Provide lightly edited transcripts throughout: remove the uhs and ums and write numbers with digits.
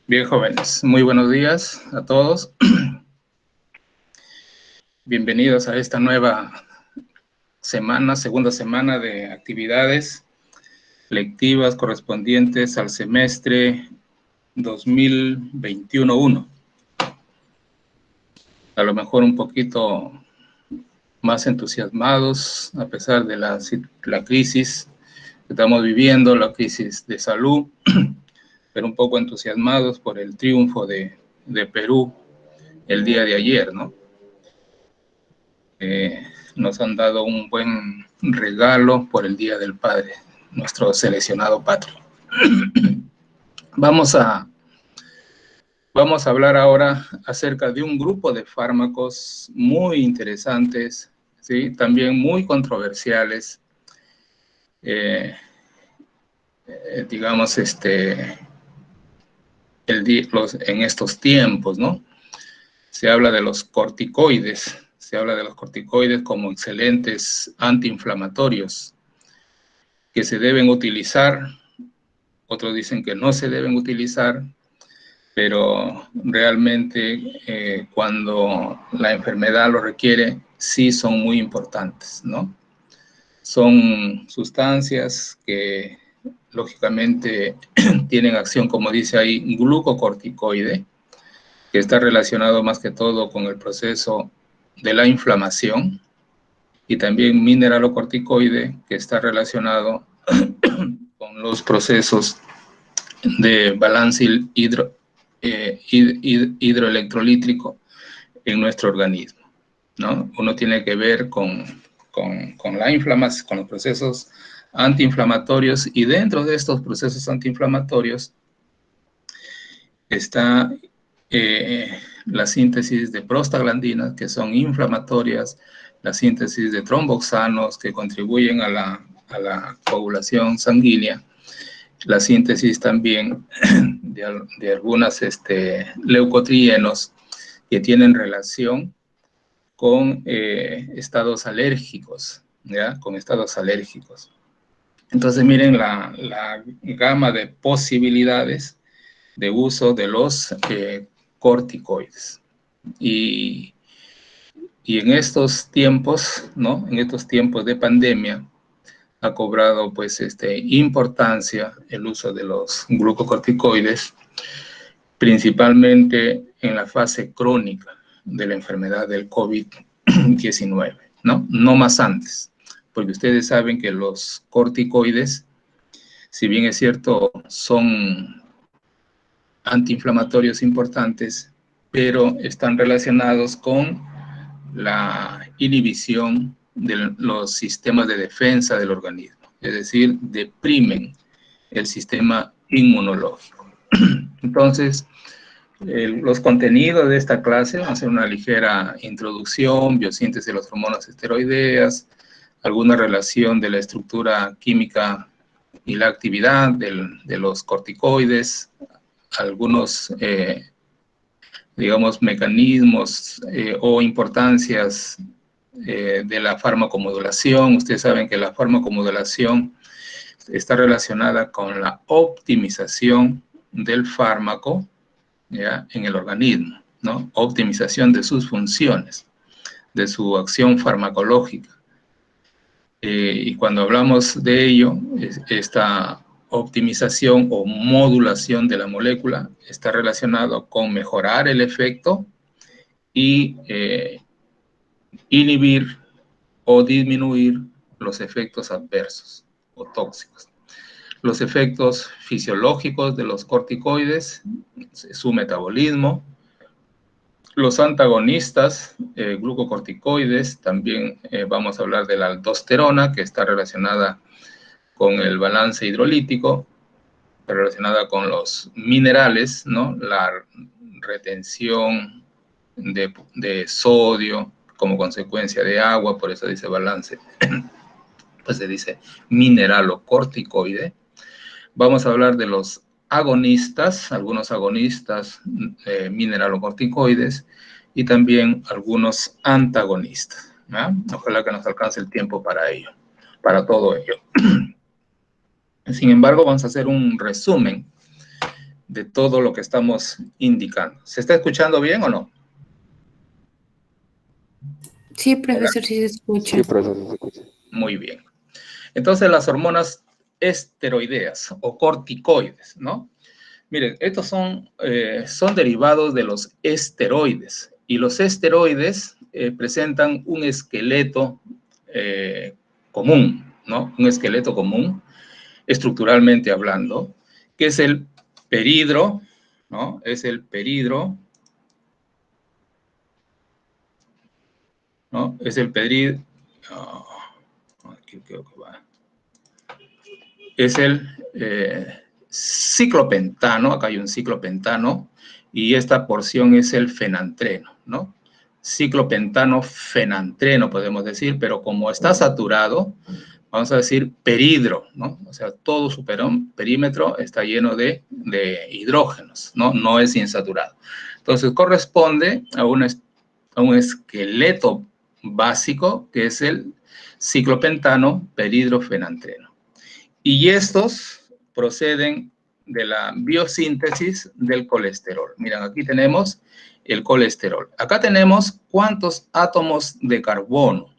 Bien, jóvenes, muy buenos días a todos. Bienvenidos a esta nueva semana, segunda semana de actividades lectivas correspondientes al semestre 2021-1. A lo mejor un poquito más entusiasmados a pesar de la crisis que estamos viviendo, la crisis de salud, pero un poco entusiasmados por el triunfo de Perú el día de ayer, ¿no? Nos han dado un buen regalo por el Día del Padre, nuestro seleccionado patrio. Vamos a hablar ahora acerca de un grupo de fármacos muy interesantes, ¿sí? También muy controversiales, digamos, en estos tiempos, ¿no? Se habla de los corticoides, como excelentes antiinflamatorios que se deben utilizar. Otros dicen que no se deben utilizar, pero realmente cuando la enfermedad lo requiere, sí son muy importantes, ¿no? Son sustancias que lógicamente tienen acción, como dice ahí, glucocorticoide, que está relacionado más que todo con el proceso de la inflamación, y también mineralocorticoide, que está relacionado con los procesos de balance hidroelectrolítico en nuestro organismo, ¿no? Uno tiene que ver con la inflamación, con los procesos antiinflamatorios, y dentro de estos procesos antiinflamatorios está la síntesis de prostaglandinas, que son inflamatorias, la síntesis de tromboxanos, que contribuyen a la coagulación sanguínea, la síntesis también de algunas leucotrienos que tienen relación con estados alérgicos, ¿ya? Con estados alérgicos. Entonces, miren la gama de posibilidades de uso de los corticoides. Y en estos tiempos, ¿no? En estos tiempos de pandemia, ha cobrado pues importancia el uso de los glucocorticoides, principalmente en la fase crónica de la enfermedad del COVID-19, ¿no? No más antes, porque ustedes saben que los corticoides, si bien es cierto, son antiinflamatorios importantes, pero están relacionados con la inhibición de los sistemas de defensa del organismo, es decir, deprimen el sistema inmunológico. Entonces, los contenidos de esta clase van a ser una ligera introducción, biosíntesis de las hormonas esteroideas, alguna relación de la estructura química y la actividad de los corticoides, algunos digamos, mecanismos o importancias de la farmacomodulación. Ustedes saben que la farmacomodulación está relacionada con la optimización del fármaco, ¿ya? En el organismo, ¿no? Optimización de sus funciones, de su acción farmacológica. Y cuando hablamos de ello, esta optimización o modulación de la molécula está relacionado con mejorar el efecto y inhibir o disminuir los efectos adversos o tóxicos. Los efectos fisiológicos de los corticoides, su metabolismo, los antagonistas glucocorticoides, también vamos a hablar de la aldosterona, que está relacionada con el balance hidrolítico, relacionada con los minerales, ¿no? La retención de sodio como consecuencia de agua, por eso dice balance, pues se dice mineralocorticoide. Vamos a hablar de los agonistas, algunos agonistas mineralocorticoides, y también algunos antagonistas, ¿no? Ojalá que nos alcance el tiempo para ello, para todo ello. Sin embargo, vamos a hacer un resumen de todo lo que estamos indicando. ¿Se está escuchando bien o no? Sí, profesor, sí se escucha. Sí, profesor, sí se escucha. Muy bien. Entonces, las hormonas esteroideas o corticoides, ¿no? Miren, estos son derivados de los esteroides. Y los esteroides presentan un esqueleto común, ¿no? Un esqueleto común, estructuralmente hablando, que es el peridro, ¿no? Es el peridro, ¿no? Es el peridro. Aquí creo que va. Es el ciclopentano, acá hay un ciclopentano, y esta porción es el fenantreno, ¿no? Ciclopentano fenantreno, podemos decir, pero como está saturado, vamos a decir peridro, ¿no? O sea, todo su perímetro está lleno de hidrógenos, ¿no? No es insaturado. Entonces, corresponde a un esqueleto básico que es el ciclopentano peridrofenantreno. Y estos proceden de la biosíntesis del colesterol. Miren, aquí tenemos el colesterol. Acá tenemos cuántos átomos de carbono.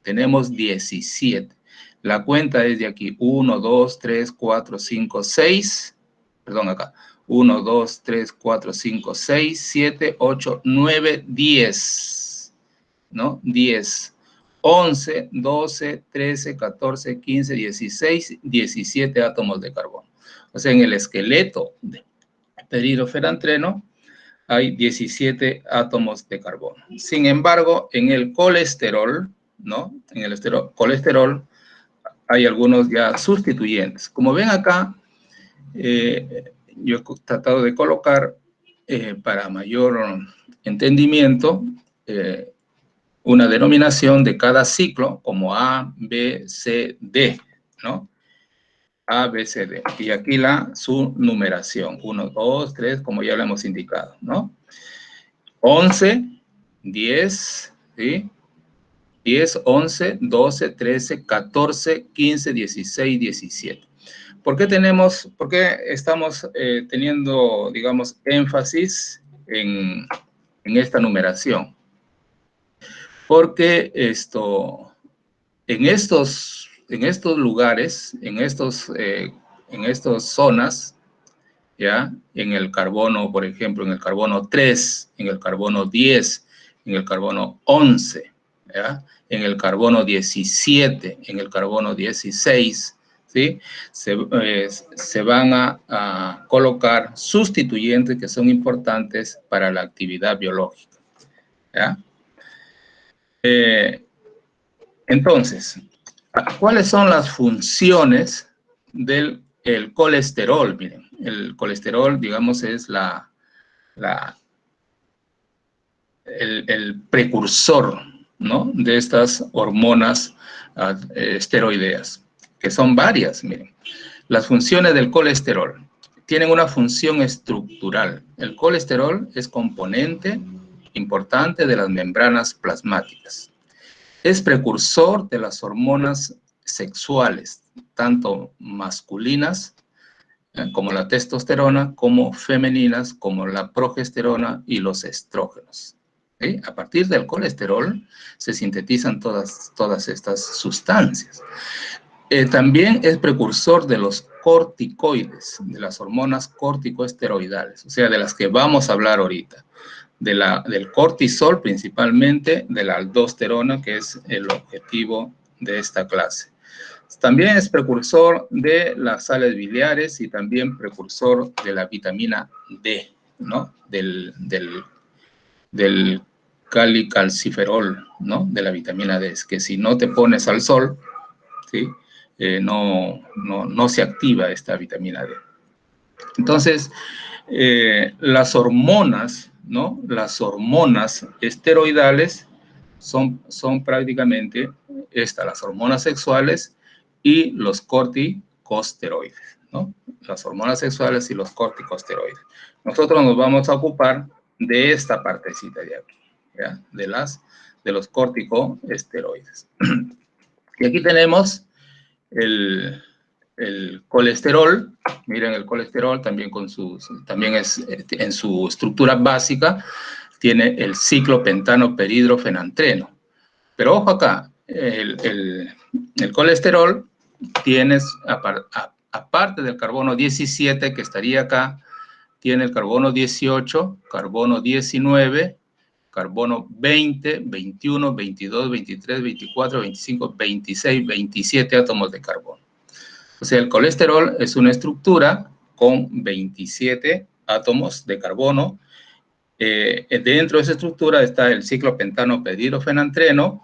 Tenemos 17. La cuenta es de aquí. 1, 2, 3, 4, 5, 6. Perdón, acá. 1, 2, 3, 4, 5, 6, 7, 8, 9, 10. ¿No? 10. 11, 12, 13, 14, 15, 16, 17 átomos de carbono. O sea, en el esqueleto de peridrofenantreno hay 17 átomos de carbono. Sin embargo, en el colesterol, ¿no? En el colesterol hay algunos ya sustituyentes. Como ven acá, yo he tratado de colocar para mayor entendimiento una denominación de cada ciclo como A, B, C, D, ¿no? A, B, C, D. Y aquí su numeración, 1, 2, 3, como ya lo hemos indicado, ¿no? 11, 10, ¿sí? 10, 11, 12, 13, 14, 15, 16, 17. ¿Por qué estamos teniendo, digamos, énfasis en esta numeración? Porque en estos lugares, en estas zonas, ¿ya? En el carbono, por ejemplo, en el carbono 3, en el carbono 10, en el carbono 11, ¿ya? En el carbono 17, en el carbono 16, ¿sí? Se van a colocar sustituyentes que son importantes para la actividad biológica, ¿ya? Entonces, ¿cuáles son las funciones del colesterol? Miren, el colesterol, digamos, es el precursor, ¿no? De estas hormonas esteroideas, que son varias, miren. Las funciones del colesterol tienen una función estructural. El colesterol es componente importante de las membranas plasmáticas. Es precursor de las hormonas sexuales, tanto masculinas como la testosterona, como femeninas, como la progesterona y los estrógenos. ¿Sí? A partir del colesterol se sintetizan todas estas sustancias. También es precursor de los corticoides, de las hormonas corticoesteroidales, o sea, de las que vamos a hablar ahorita. Del cortisol principalmente, de la aldosterona, que es el objetivo de esta clase. También es precursor de las sales biliares y también precursor de la vitamina D, ¿no? Del calicalciferol, ¿no? De la vitamina D, es que si no te pones al sol, ¿sí? No se activa esta vitamina D. Entonces, las hormonas, ¿no? Las hormonas esteroidales son prácticamente las hormonas sexuales y los corticosteroides, ¿no? Las hormonas sexuales y los corticosteroides. Nosotros nos vamos a ocupar de esta partecita de aquí, ¿ya? De los corticosteroides. Y aquí tenemos el colesterol. Miren, el colesterol también también es en su estructura básica, tiene el ciclopentano perhidrofenantreno. Pero ojo acá, el colesterol tienes, aparte del carbono 17 que estaría acá, tiene el carbono 18, carbono 19, carbono 20, 21, 22, 23, 24, 25, 26, 27 átomos de carbono. O sea, el colesterol es una estructura con 27 átomos de carbono. Dentro de esa estructura está el ciclopentano perhidrofenantreno,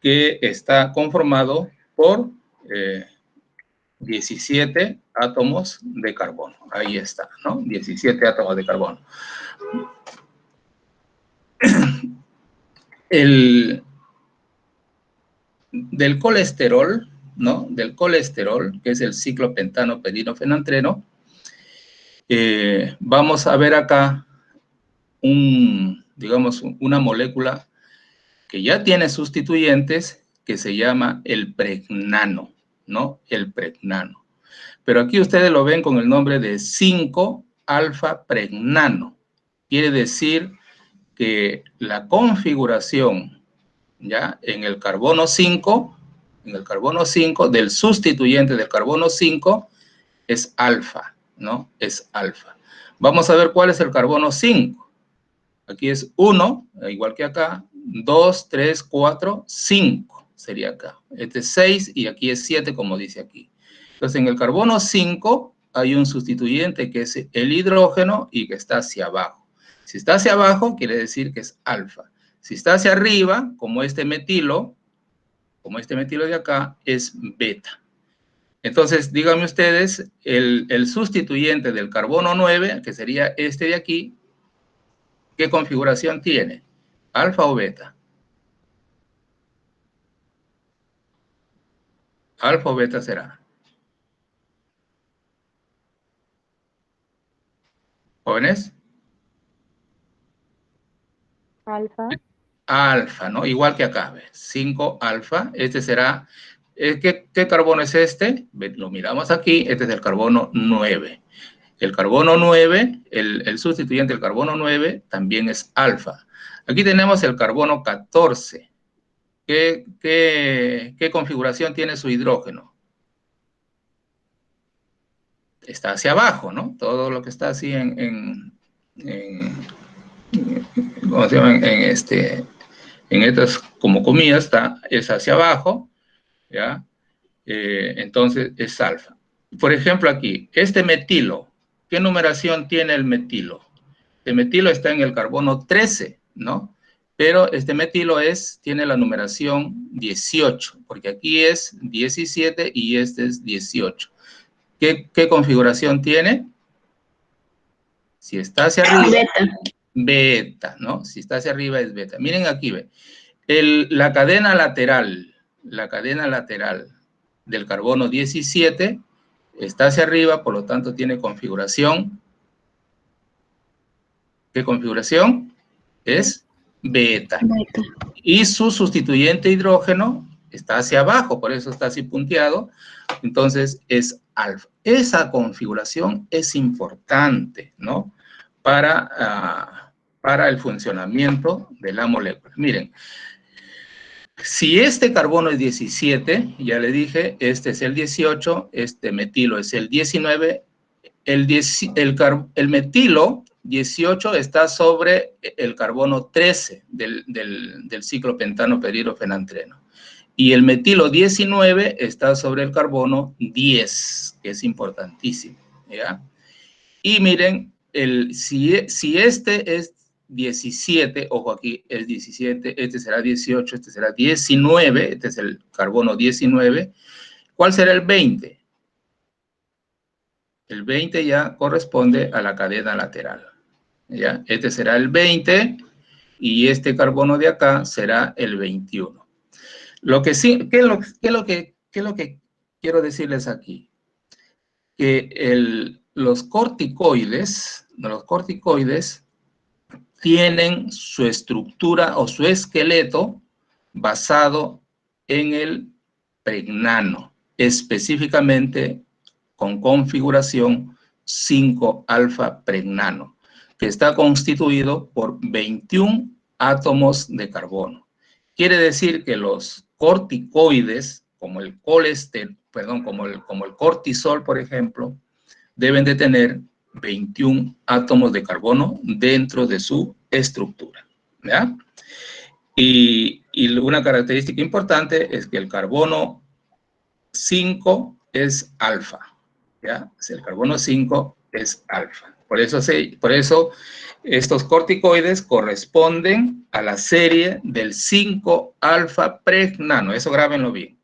que está conformado por 17 átomos de carbono. Ahí está, ¿no? 17 átomos de carbono. Del colesterol, ¿no? Del colesterol, que es el ciclopentano perhidrofenantreno, vamos a ver acá digamos, una molécula que ya tiene sustituyentes, que se llama el pregnano, ¿no? El pregnano. Pero aquí ustedes lo ven con el nombre de 5-alfa-pregnano. Quiere decir que la configuración, ¿ya? En el carbono 5 del sustituyente del carbono 5 es alfa, ¿no? Es alfa. Vamos a ver cuál es el carbono 5. Aquí es 1, igual que acá, 2, 3, 4, 5 sería acá. Este es 6 y aquí es 7, como dice aquí. Entonces, en el carbono 5 hay un sustituyente que es el hidrógeno y que está hacia abajo. Si está hacia abajo, quiere decir que es alfa. Si está hacia arriba, como este metilo de acá, es beta. Entonces, díganme ustedes, el sustituyente del carbono 9, que sería este de aquí, ¿qué configuración tiene? ¿Alfa o beta? ¿Alfa o beta será? ¿Jóvenes? Alfa. Alfa, ¿no? Igual que acá, 5 alfa. Este será, ¿qué carbono es este? Lo miramos aquí, este es el carbono 9. El carbono 9, el sustituyente del carbono 9 también es alfa. Aquí tenemos el carbono 14. ¿Qué configuración tiene su hidrógeno? Está hacia abajo, ¿no? Todo lo que está así ¿cómo se llama? En estas como comillas es hacia abajo, ¿ya? Entonces es alfa. Por ejemplo aquí, este metilo, ¿qué numeración tiene el metilo? El metilo está en el carbono 13, ¿no? Pero este metilo tiene la numeración 18, porque aquí es 17 y este es 18. ¿Qué configuración tiene? Si está hacia arriba, beta, ¿no? Si está hacia arriba es beta. Miren aquí, ve. La cadena lateral del carbono 17 está hacia arriba, por lo tanto tiene configuración. ¿Qué configuración? Es beta. Y su sustituyente hidrógeno está hacia abajo, por eso está así punteado. Entonces es alfa. Esa configuración es importante, ¿no? Para el funcionamiento de la molécula. Miren, si este carbono es 17, ya le dije, este es el 18, este metilo es el 19, el metilo 18 está sobre el carbono 13 del ciclopentano perhidrofenantreno. Y el metilo 19 está sobre el carbono 10, que es importantísimo, ¿ya? Y miren, si este es 17, ojo aquí, es 17, este será 18, este será 19, este es el carbono 19, ¿cuál será el 20? El 20 ya corresponde a la cadena lateral, ¿ya? Este será el 20 y este carbono de acá será el 21. Lo que sí, ¿qué es lo que quiero decirles aquí? Que los corticoides tienen su estructura o su esqueleto basado en el pregnano, específicamente con configuración 5-alfa-pregnano, que está constituido por 21 átomos de carbono. Quiere decir que los corticoides, como el como el cortisol, por ejemplo, deben de tener 21 átomos de carbono dentro de su estructura, ¿ya? Y una característica importante es que el carbono 5 es alfa, ¿ya? El carbono 5 es alfa. Por eso estos corticoides corresponden a la serie del 5-alfa-pregnano. Eso grábenlo bien.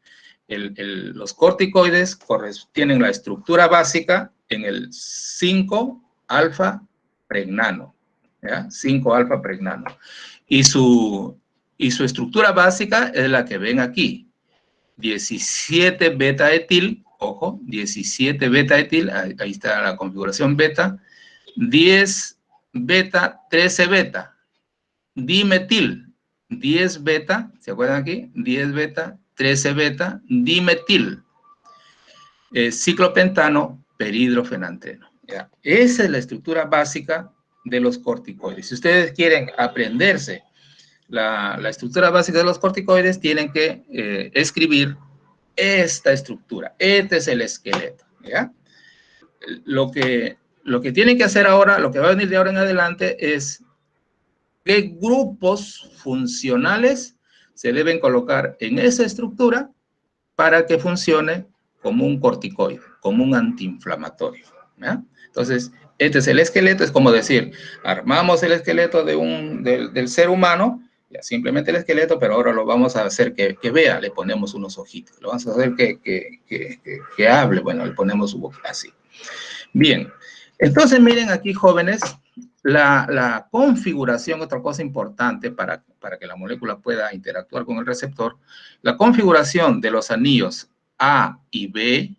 Los corticoides tienen la estructura básica en el 5-alfa-pregnano, ¿ya? 5-alfa-pregnano. Y su estructura básica es la que ven aquí. 17 beta-etil, ojo, 17 beta-etil, ahí está la configuración beta, 10 beta, 13 beta, dimetil, 10 beta, ¿se acuerdan aquí? 10 beta, 13 beta, dimetil, ciclopentano, perhidrofenantreno. ¿Ya? Esa es la estructura básica de los corticoides. Si ustedes quieren aprenderse la estructura básica de los corticoides, tienen que escribir esta estructura. Este es el esqueleto, ¿ya? Lo que tienen que hacer ahora, lo que va a venir de ahora en adelante es qué grupos funcionales se deben colocar en esa estructura para que funcione como un corticoide, como un antiinflamatorio, ¿ya? Entonces, este es el esqueleto, es como decir, armamos el esqueleto del ser humano, ya simplemente el esqueleto, pero ahora lo vamos a hacer que vea, le ponemos unos ojitos, lo vamos a hacer que hable, bueno, le ponemos su boca así. Bien, entonces miren aquí, jóvenes, la configuración, otra cosa importante para que la molécula pueda interactuar con el receptor, la configuración de los anillos A y B,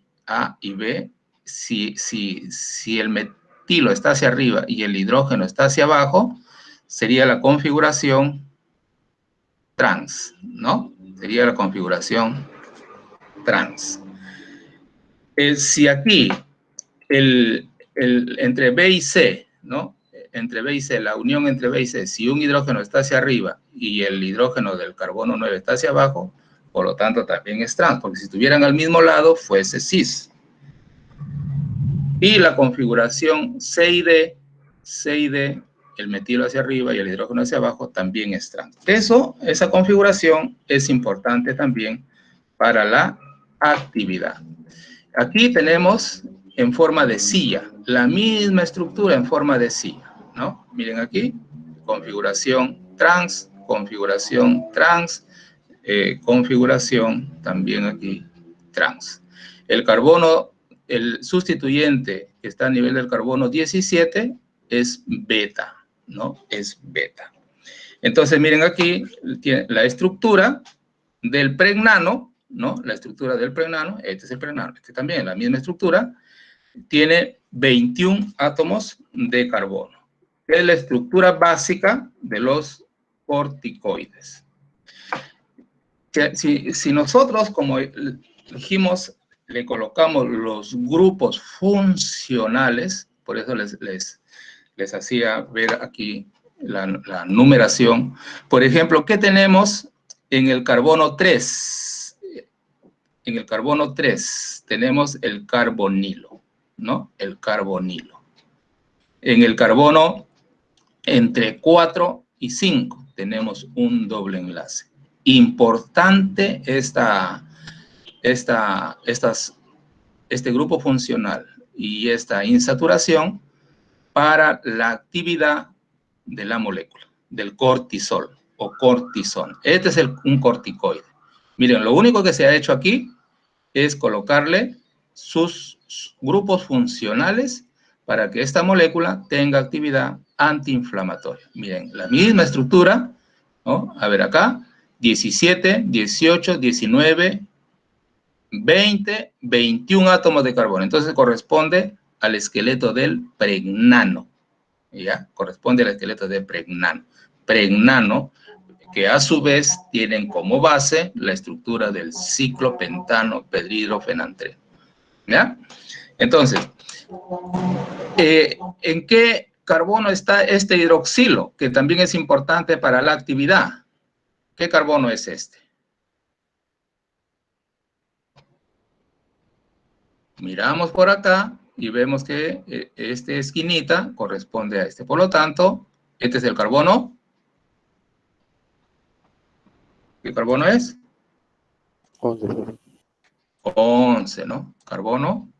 si el metilo está hacia arriba y el hidrógeno está hacia abajo, sería la configuración trans, ¿no? Sería la configuración trans. Si aquí entre B y C, ¿no? Entre B y C, la unión entre B y C, si un hidrógeno está hacia arriba y el hidrógeno del carbono 9 está hacia abajo, por lo tanto también es trans, porque si estuvieran al mismo lado, fuese cis. Y la configuración C y D, el metilo hacia arriba y el hidrógeno hacia abajo, también es trans. Esa configuración es importante también para la actividad. Aquí tenemos en forma de silla, la misma estructura en forma de silla, ¿no? Miren aquí, configuración trans, configuración también aquí trans. El carbono, el sustituyente que está a nivel del carbono 17 es beta, ¿no? Es beta. Entonces, miren aquí, tiene la estructura del pregnano, ¿no? La estructura del pregnano, este es el pregnano, este también, la misma estructura, tiene 21 átomos de carbono. Es la estructura básica de los corticoides. Si nosotros, como dijimos, le colocamos los grupos funcionales, por eso les hacía ver aquí la numeración. Por ejemplo, ¿qué tenemos en el carbono 3? En el carbono 3 tenemos el carbonilo, ¿no? El carbonilo. En el carbono entre 4 y 5 tenemos un doble enlace. Importante este grupo funcional y esta insaturación para la actividad de la molécula, del cortisol o cortisona. Este es un corticoide. Miren, lo único que se ha hecho aquí es colocarle sus grupos funcionales para que esta molécula tenga actividad antiinflamatoria. Miren, la misma estructura, ¿no? A ver acá, 17, 18, 19, 20, 21 átomos de carbono. Entonces corresponde al esqueleto del pregnano. ¿Ya? Corresponde al esqueleto del pregnano. Pregnano, que a su vez tienen como base la estructura del ciclopentano perhidrofenantreno. ¿Ya? Entonces, ¿en qué carbono está este hidroxilo? Que también es importante para la actividad. ¿Qué carbono es este? Miramos por acá y vemos que esta esquinita corresponde a este. Por lo tanto, este es el carbono. ¿Qué carbono es? 11. 11, ¿no? Carbono,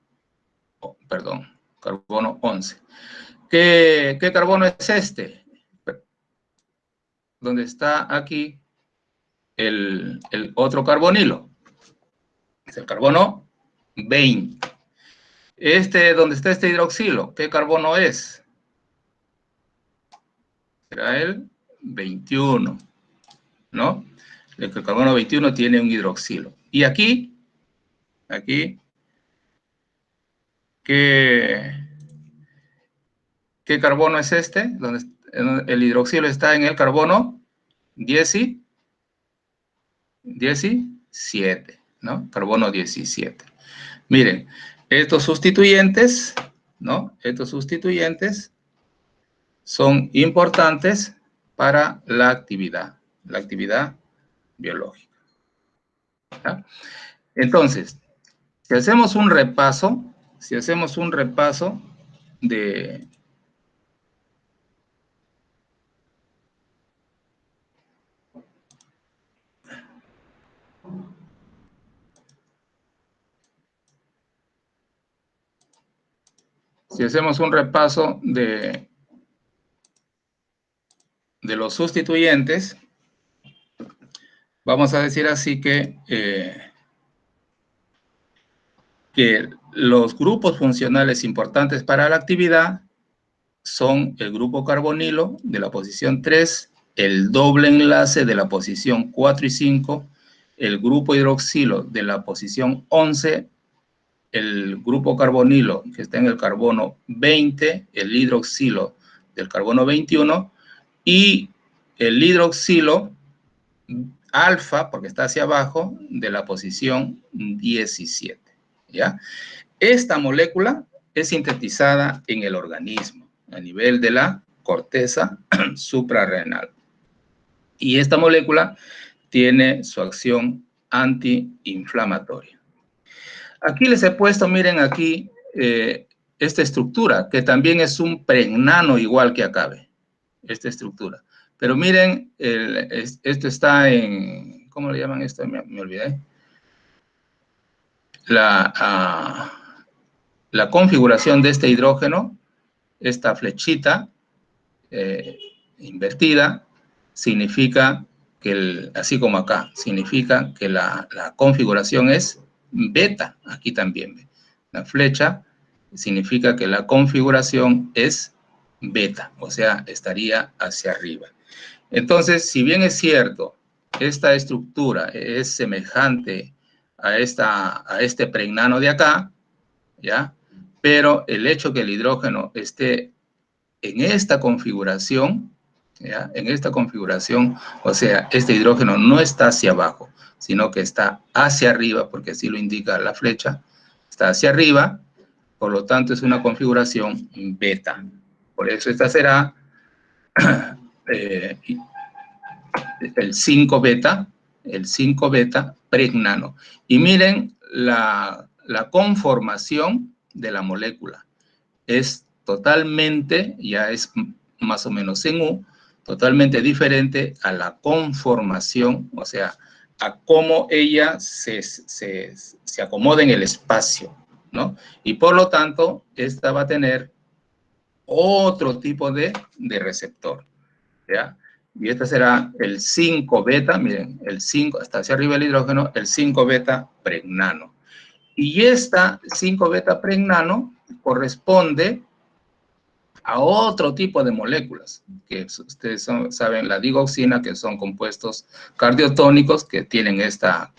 perdón, carbono 11. ¿Qué carbono es este? Donde está aquí el otro carbonilo. Es el carbono 20. Donde está este hidroxilo, ¿qué carbono es? Será el 21, ¿no? El carbono 21 tiene un hidroxilo. Y aquí, ¿qué carbono es este? Donde el hidroxilo está en el carbono 17, ¿no? Carbono 17. Miren, estos sustituyentes, ¿no? Estos sustituyentes son importantes para la actividad biológica. ¿Ya? Entonces, si hacemos un repaso de los sustituyentes, vamos a decir así que los grupos funcionales importantes para la actividad son el grupo carbonilo de la posición 3, el doble enlace de la posición 4 y 5, el grupo hidroxilo de la posición 11, el grupo carbonilo que está en el carbono 20, el hidroxilo del carbono 21 y el hidroxilo alfa, porque está hacia abajo, de la posición 17, ¿ya? Esta molécula es sintetizada en el organismo a nivel de la corteza suprarrenal. Y esta molécula tiene su acción antiinflamatoria. Aquí les he puesto, miren aquí, esta estructura, que también es un pregnano igual que acá, esta estructura. Pero miren, esto está en, ¿cómo le llaman esto? Me olvidé. La configuración de este hidrógeno, esta flechita invertida, significa que, así como acá, significa que la configuración es beta. Aquí también, la flecha significa que la configuración es beta, o sea, estaría hacia arriba. Entonces, si bien es cierto, esta estructura es semejante a este pregnano de acá, ¿ya? Pero el hecho que el hidrógeno esté en esta configuración, ¿ya? En esta configuración, o sea, este hidrógeno no está hacia abajo, sino que está hacia arriba, porque así lo indica la flecha, está hacia arriba, por lo tanto es una configuración beta. Por eso esta será el 5 beta pregnano. Y miren la conformación de la molécula. Es totalmente, ya es más o menos en U, totalmente diferente a la conformación, o sea, a cómo ella se acomoda en el espacio, ¿no? Y por lo tanto, esta va a tener otro tipo de receptor, ¿ya? Y este será el 5 beta, miren, el 5, hasta hacia arriba el hidrógeno, el 5 beta pregnano. Y esta 5 beta pregnano corresponde a otro tipo de moléculas, que ustedes saben, la digoxina, que son compuestos cardiotónicos que tienen esta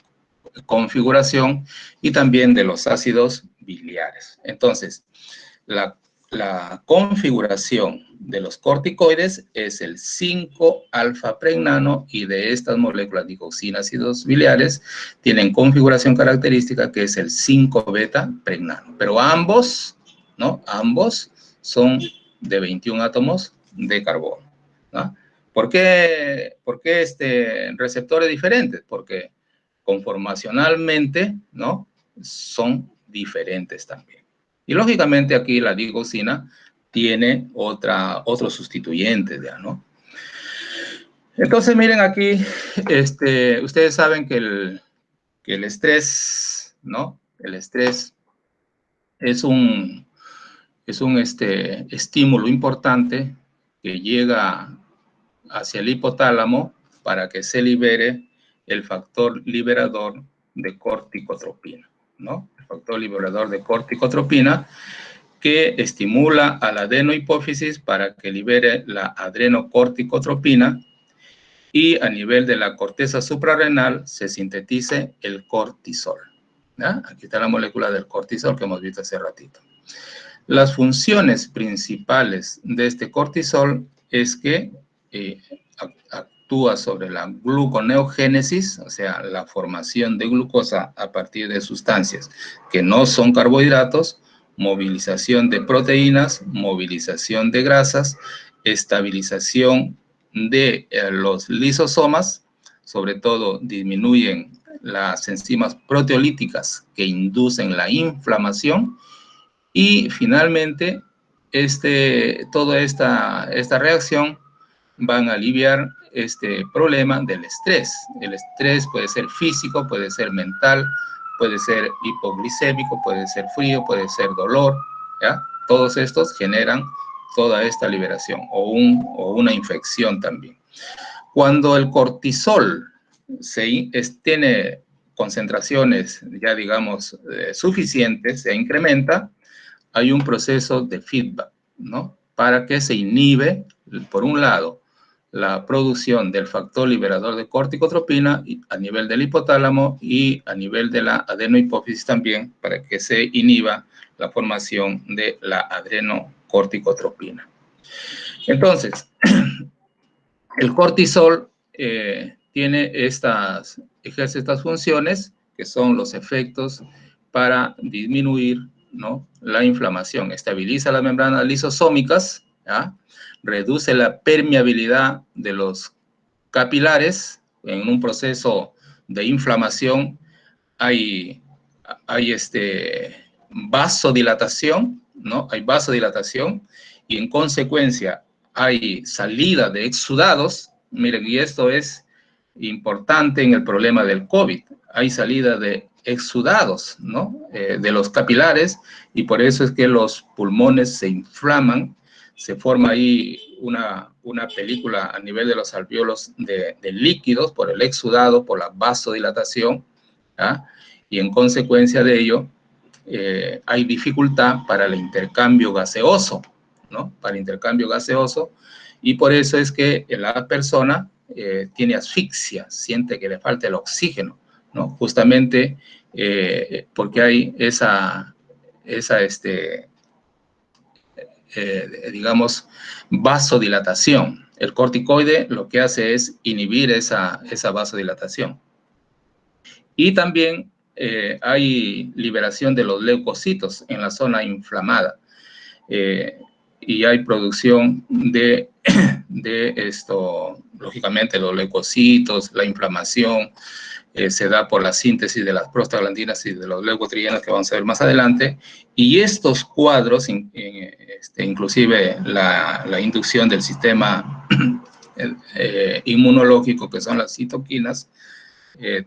configuración, y también de los ácidos biliares. Entonces, la configuración de los corticoides es el 5-alfa-pregnano, y de estas moléculas digoxinácidos biliares tienen configuración característica que es el 5-beta-pregnano. Pero ambos, ¿no? Ambos son de 21 átomos de carbono, ¿no? ¿Por qué receptores diferentes? Porque conformacionalmente, ¿no? Son diferentes también. Y lógicamente aquí la digoxina tiene otros sustituyentes, ¿ya, no? Entonces, miren aquí, ustedes saben que el estrés, ¿no? El estrés es un estímulo importante que llega hacia el hipotálamo para que se libere el factor liberador de corticotropina, ¿no? El factor liberador de corticotropina que estimula a la adenohipófisis para que libere la adrenocorticotropina, y a nivel de la corteza suprarrenal se sintetice el cortisol, ¿ya? Aquí está la molécula del cortisol que hemos visto hace ratito. Las funciones principales de este cortisol es que actúa sobre la gluconeogénesis, o sea, la formación de glucosa a partir de sustancias que no son carbohidratos, movilización de proteínas, movilización de grasas, estabilización de los lisosomas, sobre todo disminuyen las enzimas proteolíticas que inducen la inflamación, y finalmente toda esta reacción van a aliviar este problema del estrés. El estrés puede ser físico, puede ser mental, puede ser hipoglicémico, puede ser frío, puede ser dolor, ¿ya? Todos estos generan toda esta liberación, o una infección también. Cuando el cortisol tiene concentraciones ya, digamos, suficientes, se incrementa, hay un proceso de feedback, ¿no? Para que se inhibe, por un lado, la producción del factor liberador de corticotropina a nivel del hipotálamo y a nivel de la adenohipófisis también, para que se inhiba la formación de la adrenocorticotropina. Entonces, el cortisol ejerce estas funciones, que son los efectos para disminuir, ¿no?, la inflamación. Estabiliza las membranas lisosómicas, ¿ya? Reduce la permeabilidad de los capilares. En un proceso de inflamación hay vasodilatación, ¿no? Hay vasodilatación, y en consecuencia hay salida de exudados. Miren, y esto es importante en el problema del COVID. Hay salida de exudados, ¿no? De los capilares, y por eso es que los pulmones se inflaman. Se forma ahí una película a nivel de los alvéolos de líquidos por el exudado, por la vasodilatación, ¿ah? Y en consecuencia de ello hay dificultad para el intercambio gaseoso, ¿no? Para el intercambio gaseoso, y por eso es que la persona tiene asfixia, siente que le falta el oxígeno, ¿no? Justamente porque hay digamos, vasodilatación. El corticoide lo que hace es inhibir esa vasodilatación. Y también hay liberación de los leucocitos en la zona inflamada. Y hay producción de lógicamente los leucocitos, la inflamación se da por la síntesis de las prostaglandinas y de los leucotrienos, que vamos a ver más adelante. Y estos cuadros, inclusive la inducción del sistema inmunológico, que son las citoquinas,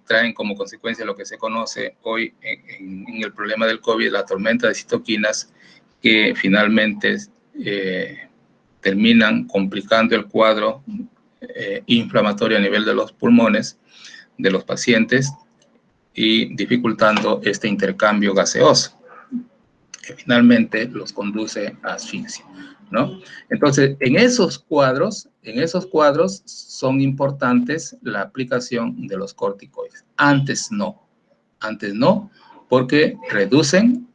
traen como consecuencia lo que se conoce hoy en el problema del COVID, la tormenta de citoquinas, que finalmente terminan complicando el cuadro inflamatorio a nivel de los pulmones de los pacientes y dificultando este intercambio gaseoso, que finalmente los conduce a asfixia, ¿no? Entonces, en esos cuadros son importantes la aplicación de los corticoides. Antes no, porque reducen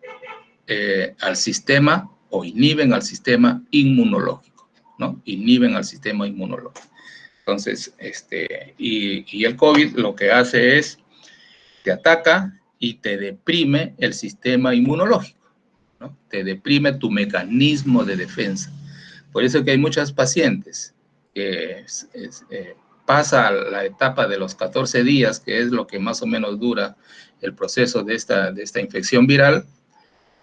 al sistema o inhiben al sistema inmunológico. inhiben al sistema inmunológico. Entonces, y el COVID lo que hace es, te ataca y te deprime el sistema inmunológico, ¿no? Te deprime tu mecanismo de defensa. Por eso que hay muchas pacientes que pasa la etapa de los 14 días, que es lo que más o menos dura el proceso de esta infección viral,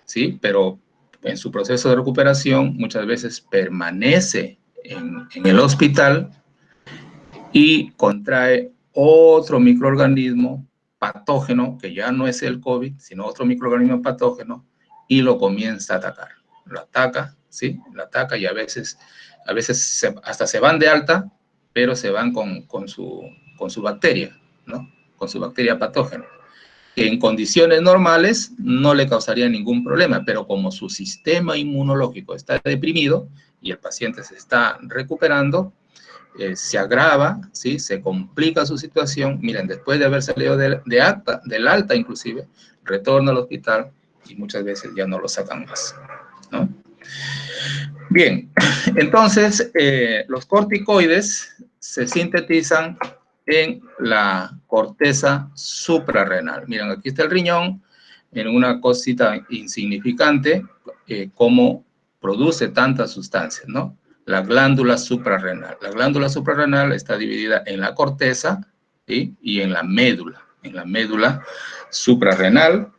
¿sí? Pero en su proceso de recuperación muchas veces permanece en el hospital y contrae otro microorganismo patógeno, que ya no es el COVID, sino otro microorganismo patógeno, y lo comienza a atacar. Lo ataca, ¿sí? Lo ataca y a veces hasta se van de alta, pero se van con su bacteria, ¿no? Con su bacteria patógena, que en condiciones normales no le causaría ningún problema, pero como su sistema inmunológico está deprimido y el paciente se está recuperando, se agrava, ¿sí? Se complica su situación. Miren, después de haber salido del alta inclusive, retorna al hospital y muchas veces ya no lo sacan más, ¿no? Bien, entonces los corticoides se sintetizan en la corteza suprarrenal. Miren, aquí está el riñón, en una cosita insignificante, cómo produce tantas sustancias, ¿no? La glándula suprarrenal. La glándula suprarrenal está dividida en la corteza, ¿sí? Y en la médula suprarrenal.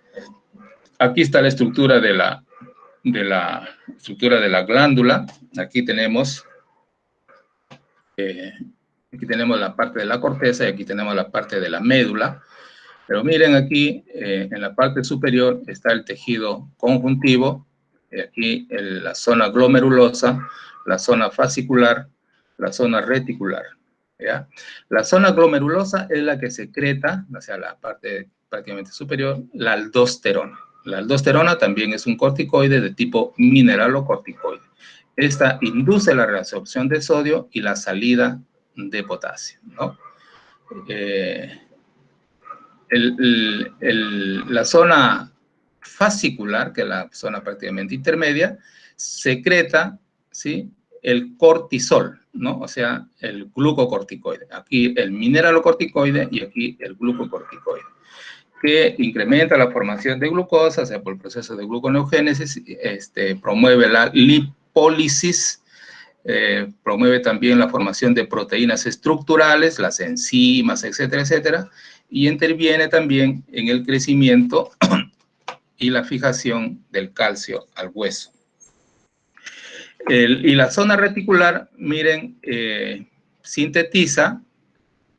Aquí está la estructura de la glándula. Aquí tenemos la parte de la corteza y aquí tenemos la parte de la médula. Pero miren aquí, en la parte superior está el tejido conjuntivo, aquí la zona glomerulosa, la zona fascicular, la zona reticular, ¿ya? La zona glomerulosa es la que secreta, hacia la parte prácticamente superior, la aldosterona. La aldosterona también es un corticoide de tipo mineralocorticoide. Esta induce la reabsorción de sodio y la salida de potasio, ¿no? La zona fascicular, que es la zona prácticamente intermedia, secreta, ¿sí?, el cortisol, ¿no? O sea, el glucocorticoide. Aquí el mineralocorticoide y aquí el glucocorticoide, que incrementa la formación de glucosa, o sea, por el proceso de gluconeogénesis, promueve la lipólisis, promueve también la formación de proteínas estructurales, las enzimas, etcétera, etcétera, y interviene también en el crecimiento y la fijación del calcio al hueso. Y la zona reticular, miren, sintetiza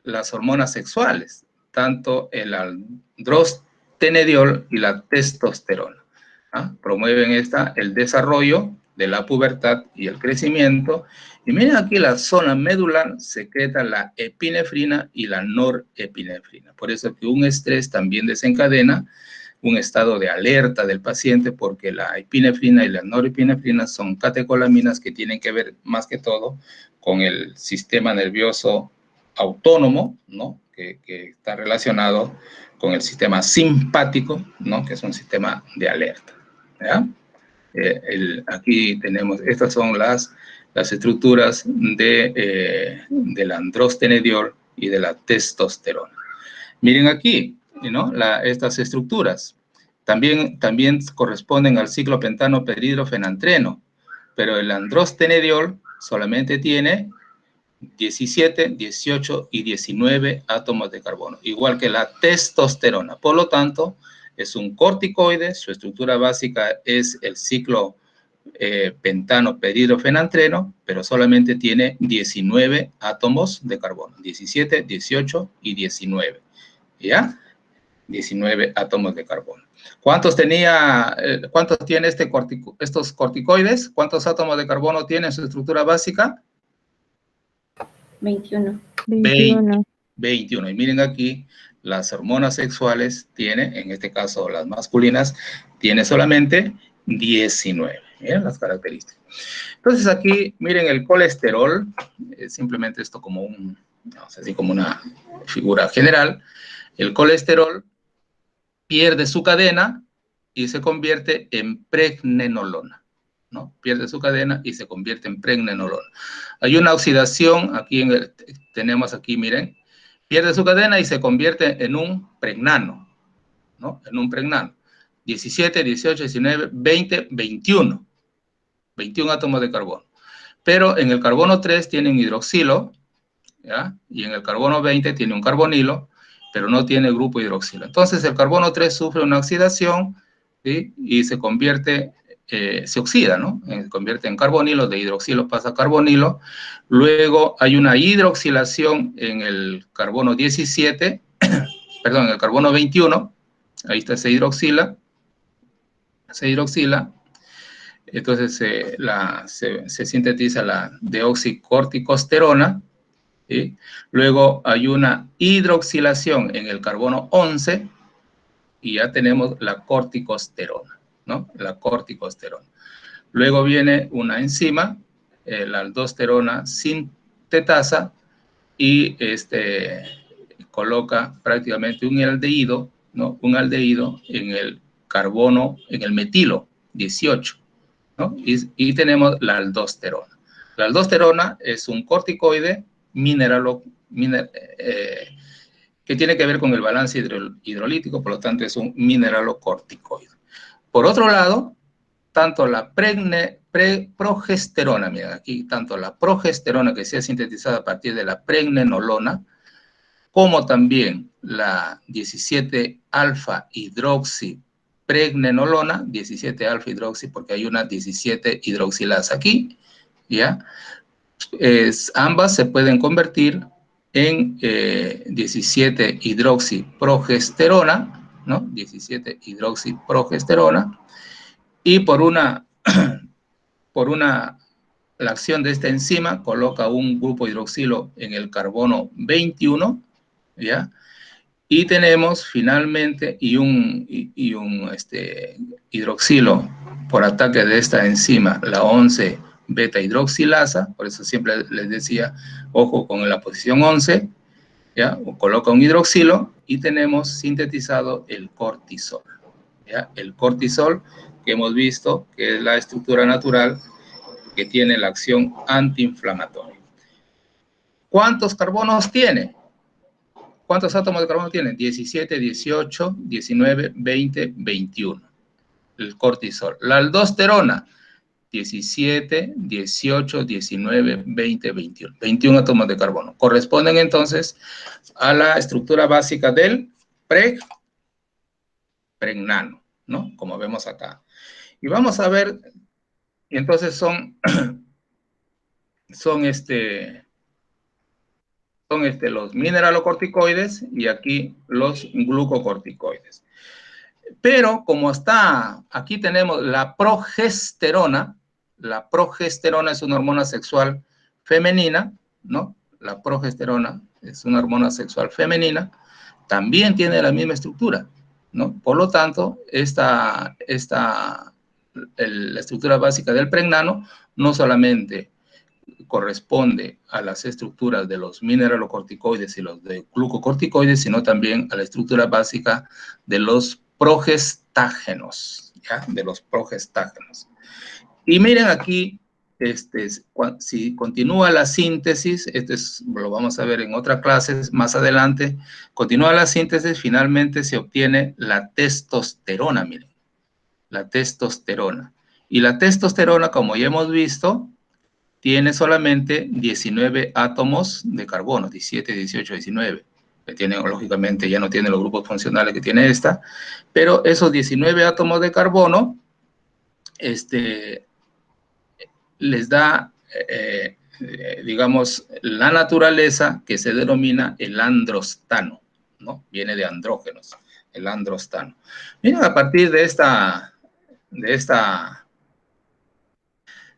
las hormonas sexuales, tanto el androstenediol y la testosterona, ¿ah? Promueven el desarrollo de la pubertad y el crecimiento. Y miren aquí la zona medular secreta la epinefrina y la norepinefrina. Por eso que un estrés también desencadena un estado de alerta del paciente, porque la epinefrina y la norepinefrina son catecolaminas que tienen que ver más que todo con el sistema nervioso autónomo, ¿no? Que está relacionado con el sistema simpático, ¿no? Que es un sistema de alerta, ¿ya? Aquí tenemos, estas son las estructuras del androstenediol y de la testosterona. Miren aquí, ¿no? Estas estructuras también corresponden al ciclopentano peridrofenantreno, pero el androstenediol solamente tiene 17, 18 y 19 átomos de carbono, igual que la testosterona. Por lo tanto, es un corticoide, su estructura básica es el ciclo pentano peridrofenantreno, pero solamente tiene 19 átomos de carbono, 17, 18 y 19, ¿ya? 19 átomos de carbono. ¿Cuántos tiene estos corticoides? ¿Cuántos átomos de carbono tiene en su estructura básica? 21. 21. Y miren aquí, las hormonas sexuales tiene, en este caso las masculinas, tiene solamente 19. Miren las características. Entonces aquí, miren el colesterol, simplemente esto como así como una figura general. El colesterol pierde su cadena y se convierte en pregnenolona, ¿no? Pierde su cadena y se convierte en pregnenolona. Hay una oxidación, aquí tenemos aquí, miren, pierde su cadena y se convierte en un pregnano, ¿no? En un pregnano. 17, 18, 19, 20, 21. 21 átomos de carbono. Pero en el carbono 3 tiene un hidroxilo, ¿ya? Y en el carbono 20 tiene un carbonilo, pero no tiene grupo hidroxilo. Entonces el carbono 3 sufre una oxidación, ¿sí? Y se convierte, se oxida, ¿no? Se convierte en carbonilo, de hidroxilo pasa a carbonilo. Luego hay una hidroxilación en el carbono 17, perdón, en el carbono 21, ahí está, se hidroxila, entonces se sintetiza la deoxicorticosterona, ¿sí? Luego hay una hidroxilación en el carbono 11 y ya tenemos la corticosterona, ¿no? La corticosterona. Luego viene una enzima, la aldosterona sintetasa, y coloca prácticamente un aldehído, ¿no? Un aldehído en el carbono, en el metilo 18, ¿no? Y tenemos la aldosterona. La aldosterona es un corticoide que tiene que ver con el balance hidrolítico, por lo tanto es un mineralocorticoide. Por otro lado, tanto la progesterona, mira aquí, tanto la progesterona que se ha sintetizado a partir de la pregnenolona, como también la 17-alfa-hidroxipregnenolona, 17-alfa-hidroxi porque hay una 17-hidroxilasa aquí, ¿ya? Ambas se pueden convertir en 17-hidroxiprogesterona, ¿no? 17-hidroxiprogesterona, y la acción de esta enzima coloca un grupo hidroxilo en el carbono 21, ¿ya? Y tenemos finalmente un hidroxilo por ataque de esta enzima, la 11 beta hidroxilasa, por eso siempre les decía, ojo con la posición 11, ¿ya? Coloca un hidroxilo y tenemos sintetizado el cortisol, ¿ya? El cortisol que hemos visto que es la estructura natural que tiene la acción antiinflamatoria. ¿Cuántos carbonos tiene? ¿Cuántos átomos de carbono tiene? 17, 18, 19, 20, 21. El cortisol. La aldosterona, 17, 18, 19, 20, 21. 21 átomos de carbono. Corresponden entonces a la estructura básica del pregnano, ¿no? Como vemos acá. Y vamos a ver, y entonces son los mineralocorticoides y aquí los glucocorticoides. Pero como está, aquí tenemos la progesterona es una hormona sexual femenina, ¿no? La progesterona es una hormona sexual femenina, también tiene la misma estructura, ¿no? Por lo tanto, la estructura básica del pregnano no solamente corresponde a las estructuras de los mineralocorticoides y los de glucocorticoides, sino también a la estructura básica de los progestágenos, ¿ya? De los progestágenos. Y miren aquí, si continúa la síntesis, lo vamos a ver en otras clases más adelante, continúa la síntesis, finalmente se obtiene la testosterona, miren, la testosterona. Y la testosterona, como ya hemos visto, tiene solamente 19 átomos de carbono, 17, 18, 19. Que tiene, lógicamente, ya no tiene los grupos funcionales que tiene esta, pero esos 19 átomos de carbono les da, digamos, la naturaleza que se denomina el androstano, ¿no? Viene de andrógenos, el androstano. Miren, a partir de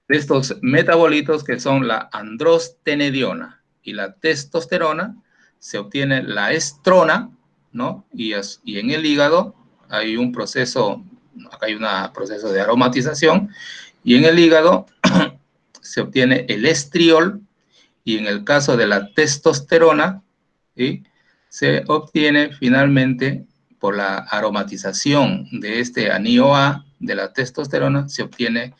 estos metabolitos que son la androstenediona y la testosterona, se obtiene la estrona, ¿no? Y en el hígado hay un proceso, acá hay un proceso de aromatización, y en el hígado se obtiene el estriol, y en el caso de la testosterona, ¿sí? Se obtiene finalmente por la aromatización de este anillo A de la testosterona, se obtiene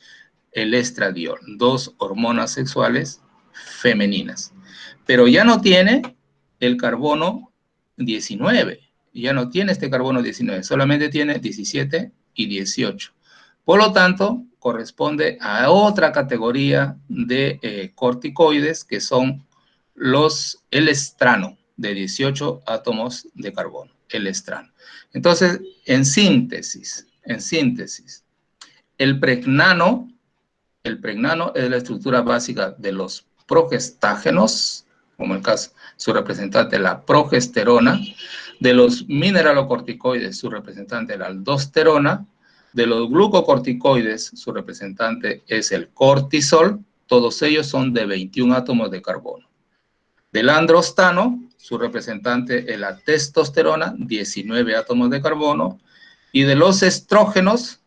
el estradiol, 2 hormonas sexuales femeninas. Pero ya no tiene el carbono 19, ya no tiene este carbono 19, solamente tiene 17 y 18. Por lo tanto, corresponde a otra categoría de corticoides que son el estrano, de 18 átomos de carbono, el estrano. Entonces, en síntesis, el pregnano es la estructura básica de los progestágenos, como en el caso, su representante, la progesterona, de los mineralocorticoides, su representante, la aldosterona, de los glucocorticoides, su representante es el cortisol, todos ellos son de 21 átomos de carbono. Del androstano, su representante es la testosterona, 19 átomos de carbono, y de los estrógenos,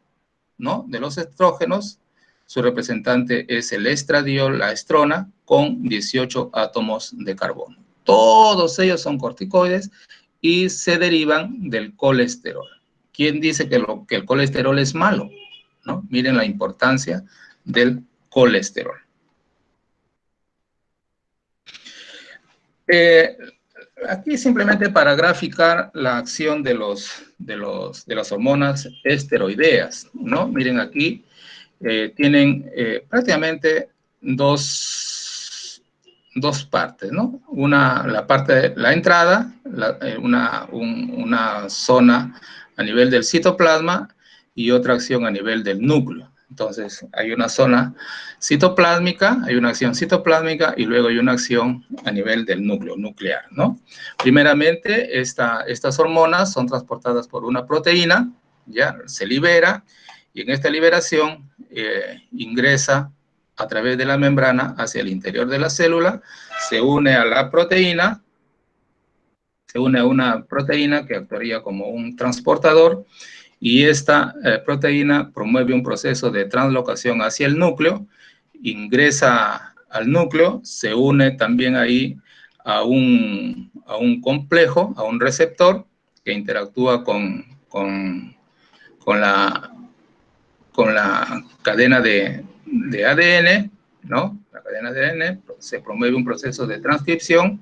¿no? De los estrógenos, su representante es el estradiol, la estrona, con 18 átomos de carbono. Todos ellos son corticoides y se derivan del colesterol. ¿Quién dice que el colesterol es malo? ¿No? Miren la importancia del colesterol. Aquí simplemente para graficar la acción de las hormonas esteroideas, ¿no? Miren aquí, tienen prácticamente dos partes, ¿no? La parte de la entrada, una zona a nivel del citoplasma y otra acción a nivel del núcleo. Entonces, hay una zona citoplásmica, hay una acción citoplásmica y luego hay una acción a nivel del núcleo nuclear, ¿no? Primeramente, estas hormonas son transportadas por una proteína, ya se libera, y en esta liberación ingresa a través de la membrana hacia el interior de la célula, se une a la proteína, se une a una proteína que actuaría como un transportador, y esta proteína promueve un proceso de translocación hacia el núcleo, ingresa al núcleo, se une también ahí a un complejo, a un receptor que interactúa con la cadena de ADN, ¿no? La cadena de ADN, se promueve un proceso de transcripción,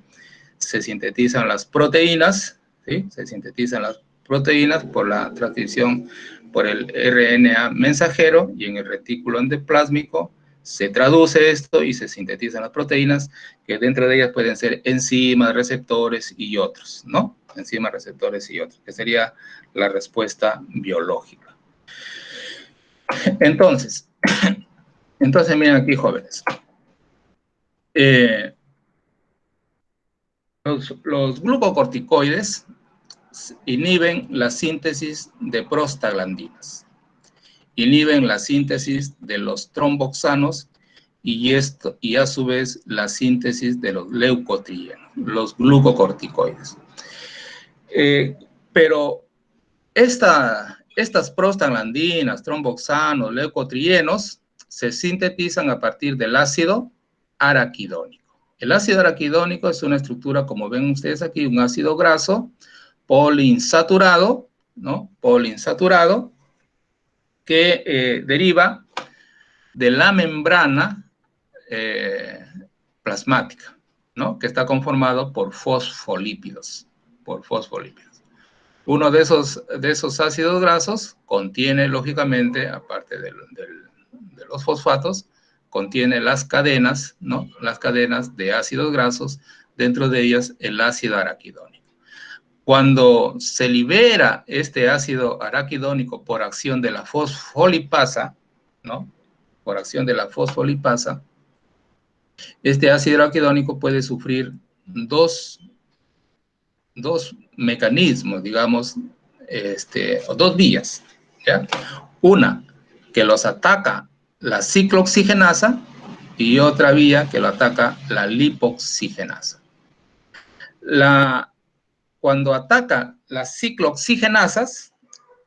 se sintetizan las proteínas, ¿sí? Se sintetizan las proteínas por la transcripción por el RNA mensajero, y en el retículo endoplásmico se traduce esto y se sintetizan las proteínas, que dentro de ellas pueden ser enzimas, receptores y otros, ¿no? Enzimas, receptores y otros, que sería la respuesta biológica. Entonces miren aquí, jóvenes. Los glucocorticoides inhiben la síntesis de prostaglandinas, inhiben la síntesis de los tromboxanos y a su vez la síntesis de los leucotrienos, los glucocorticoides. Pero estas prostaglandinas, tromboxanos, leucotrienos se sintetizan a partir del ácido araquidónico. El ácido araquidónico es una estructura, como ven ustedes aquí, un ácido graso poliinsaturado, ¿no? Poliinsaturado, que deriva de la membrana plasmática, ¿no? Que está conformado por fosfolípidos, Uno de esos ácidos grasos contiene, lógicamente, aparte de los fosfatos, contiene las cadenas, ¿no? Las cadenas de ácidos grasos, dentro de ellas el ácido araquidónico. Cuando se libera este ácido araquidónico por acción de la fosfolipasa, ¿no? Por acción de la fosfolipasa, este ácido araquidónico puede sufrir dos mecanismos, digamos, o dos vías, ¿ya? Una, que los ataca la ciclooxigenasa, y otra vía que lo ataca la lipoxigenasa. Cuando ataca las ciclooxigenasas,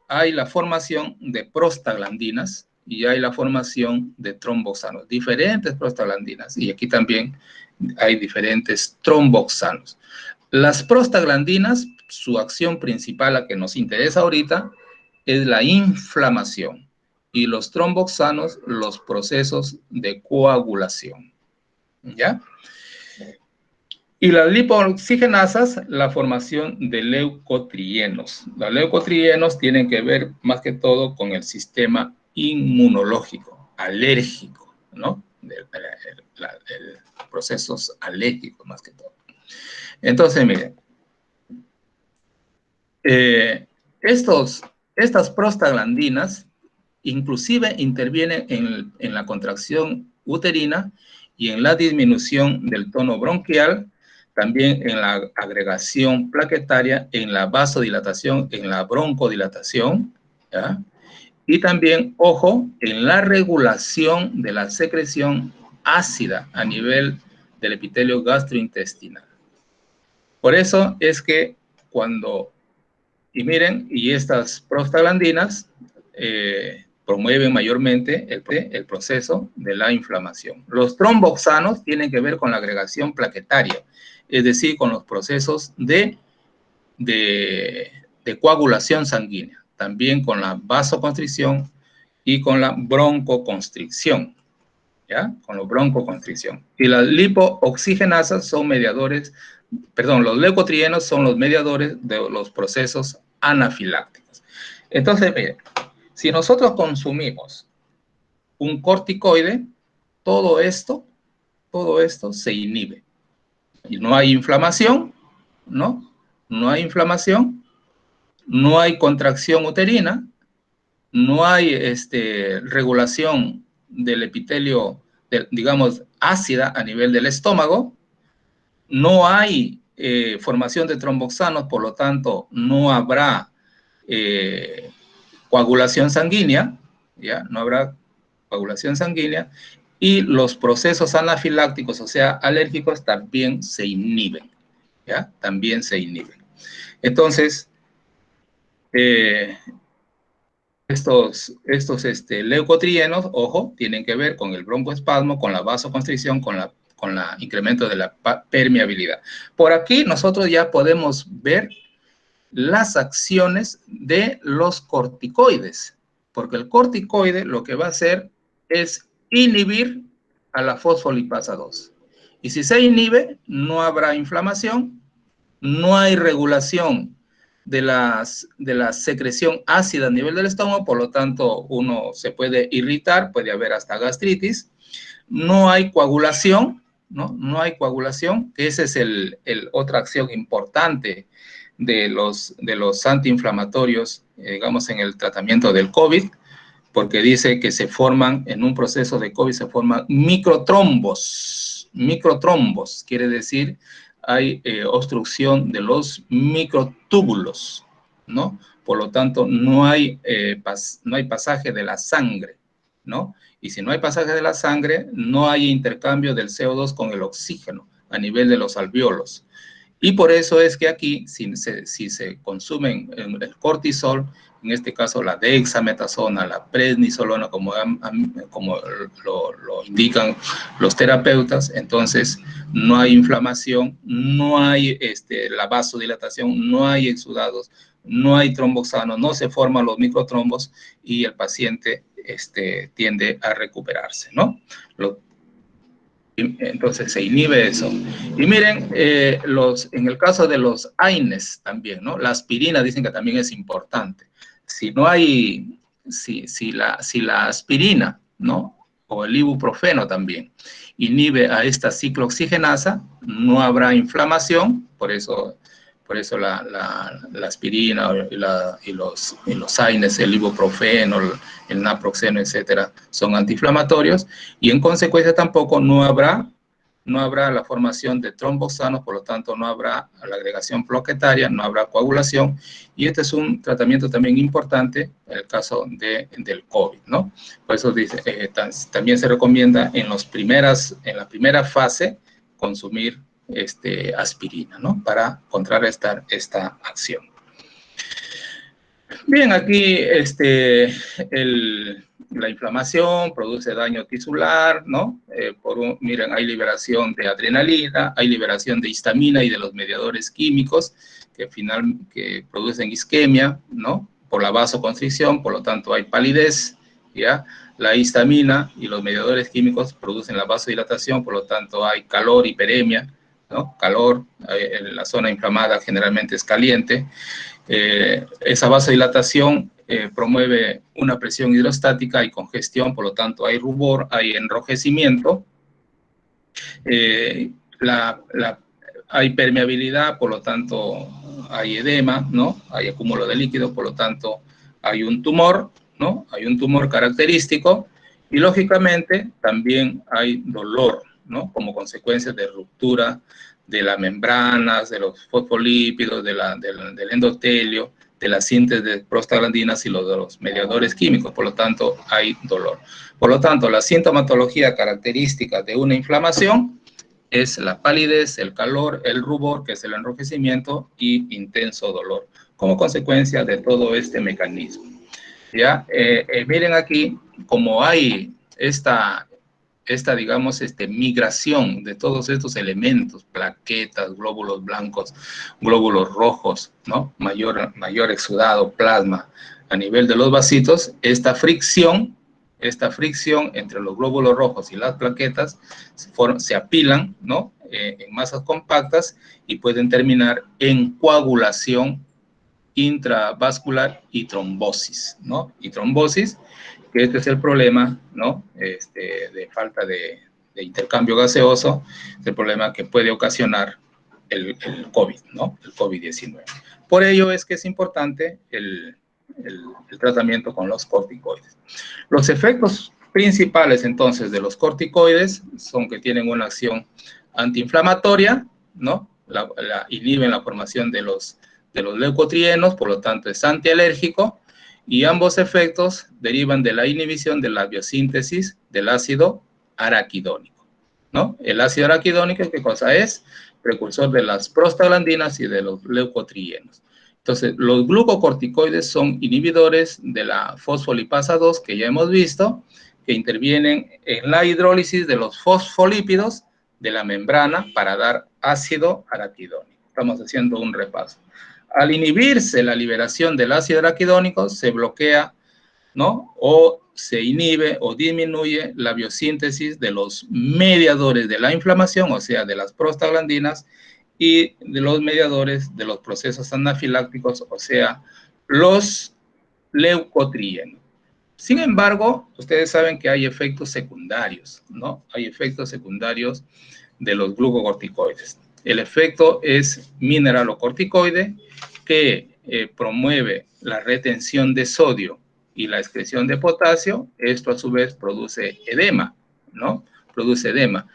hay la formación de prostaglandinas y hay la formación de tromboxanos, diferentes prostaglandinas, y aquí también hay diferentes tromboxanos. Las prostaglandinas, su acción principal, la que nos interesa ahorita, es la inflamación. y los tromboxanos los procesos de coagulación, ¿ya? Y las lipooxigenasas, la formación de leucotrienos. Los leucotrienos tienen que ver más que todo con el sistema inmunológico, alérgico, ¿no? Procesos alérgicos más que todo. Entonces, miren, estas prostaglandinas inclusive intervienen en la contracción uterina y en la disminución del tono bronquial, también en la agregación plaquetaria, en la vasodilatación, en la broncodilatación, ¿ya? Y también, ojo, en la regulación de la secreción ácida a nivel del epitelio gastrointestinal. Por eso es que cuando, y miren, y estas prostaglandinas promueven mayormente el proceso de la inflamación. Los tromboxanos tienen que ver con la agregación plaquetaria, es decir, con los procesos de coagulación sanguínea, también con la vasoconstricción y con la broncoconstricción, ¿ya? Con la broncoconstricción. Y las lipooxigenasas son mediadores, perdón, los leucotrienos son los mediadores de los procesos anafilácticos. Entonces, miren, si nosotros consumimos un corticoide, todo esto se inhibe. Y no hay inflamación, ¿no? No hay inflamación, no hay contracción uterina, no hay regulación del epitelio, digamos, ácida a nivel del estómago, no hay formación de tromboxanos, por lo tanto, no habrá coagulación sanguínea, ¿ya? No habrá coagulación sanguínea, y los procesos anafilácticos, o sea, alérgicos, también se inhiben, ¿ya? También se inhiben. Entonces, estos leucotrienos, ojo, tienen que ver con el broncoespasmo, con la vasoconstricción, con la incremento de la permeabilidad. Por aquí nosotros ya podemos ver las acciones de los corticoides, porque el corticoide lo que va a hacer es inhibir a la fosfolipasa 2. Y si se inhibe, no habrá inflamación, no hay regulación de la secreción ácida a nivel del estómago, por lo tanto, uno se puede irritar, puede haber hasta gastritis, no hay coagulación, ¿no? No hay coagulación, que esa es otra acción importante de los antiinflamatorios, digamos, en el tratamiento del COVID, porque dice que se forman, en un proceso de COVID, se forman microtrombos. Microtrombos quiere decir hay obstrucción de los microtúbulos, ¿no? Por lo tanto, no hay pasaje de la sangre, ¿no? Y si no hay pasaje de la sangre, no hay intercambio del CO2 con el oxígeno a nivel de los alvéolos. Y por eso es que aquí, si se consumen el cortisol, en este caso la dexametasona, la prednisolona, como lo indican los terapeutas, entonces no hay inflamación, no hay la vasodilatación, no hay exudados, no hay tromboxanos, no se forman los microtrombos y el paciente tiende a recuperarse, ¿no? Entonces se inhibe eso. Y miren, en el caso de los AINES también, ¿no? La aspirina dicen que también es importante. Si no hay, si la aspirina, ¿no? O el ibuprofeno también inhibe a esta ciclooxigenasa, no habrá inflamación, por eso la aspirina y los AINES, el ibuprofeno, el naproxeno, etcétera, son antiinflamatorios, y en consecuencia tampoco no habrá la formación de tromboxanos, por lo tanto no habrá la agregación plaquetaria, no habrá coagulación, y este es un tratamiento también importante en el caso del COVID, ¿no? Por eso dice, también se recomienda en la primera fase consumir aspirina, ¿no? Para contrarrestar esta acción. Bien, aquí la inflamación produce daño tisular, ¿no? Miren, hay liberación de adrenalina, hay liberación de histamina y de los mediadores químicos que producen isquemia, ¿no? Por la vasoconstricción, por lo tanto hay palidez ¿ya? La histamina y los mediadores químicos producen la vasodilatación, por lo tanto hay calor, hiperemia, ¿no? Calor, la zona inflamada generalmente es caliente. Esa vasodilatación promueve una presión hidrostática y congestión, por lo tanto hay rubor, hay enrojecimiento, hay permeabilidad, por lo tanto hay edema, ¿no? Hay acúmulo de líquido, por lo tanto hay un tumor, ¿no? Hay un tumor característico y lógicamente también hay dolor, ¿no? Como consecuencia de ruptura de las membranas, de los fosfolípidos, del endotelio, de la síntesis de prostaglandinas y de los mediadores químicos, por lo tanto hay dolor. Por lo tanto, la sintomatología característica de una inflamación es la palidez, el calor, el rubor, que es el enrojecimiento, y intenso dolor, como consecuencia de todo este mecanismo. ¿Ya? Miren aquí, como hay esta digamos, migración de todos estos elementos, plaquetas, glóbulos blancos, glóbulos rojos, ¿no? Mayor exudado, plasma, a nivel de los vasitos, esta fricción entre los glóbulos rojos y las plaquetas se apilan, ¿no? En masas compactas y pueden terminar en coagulación intravascular y trombosis, ¿no? Y trombosis, que este es el problema, ¿no? De falta de intercambio gaseoso, es el problema que puede ocasionar el COVID, ¿no? El COVID-19. Por ello es que es importante el tratamiento con los corticoides. Los efectos principales, entonces, de los corticoides son que tienen una acción antiinflamatoria, ¿no? Inhiben la formación de los leucotrienos, por lo tanto es antialérgico, y ambos efectos derivan de la inhibición de la biosíntesis del ácido araquidónico, ¿no? El ácido araquidónico, ¿qué cosa es? Precursor de las prostaglandinas y de los leucotrienos. Entonces, los glucocorticoides son inhibidores de la fosfolipasa 2, que ya hemos visto, que intervienen en la hidrólisis de los fosfolípidos de la membrana para dar ácido araquidónico. Estamos haciendo un repaso. Al inhibirse la liberación del ácido araquidónico, se bloquea, ¿no? O se inhibe o disminuye la biosíntesis de los mediadores de la inflamación, o sea, de las prostaglandinas, y de los mediadores de los procesos anafilácticos, o sea, los leucotrienos. Sin embargo, ustedes saben que hay efectos secundarios, ¿no? Hay efectos secundarios de los glucocorticoides. El efecto es mineralocorticoide, que promueve la retención de sodio y la excreción de potasio. Esto a su vez produce edema, ¿no? Produce edema.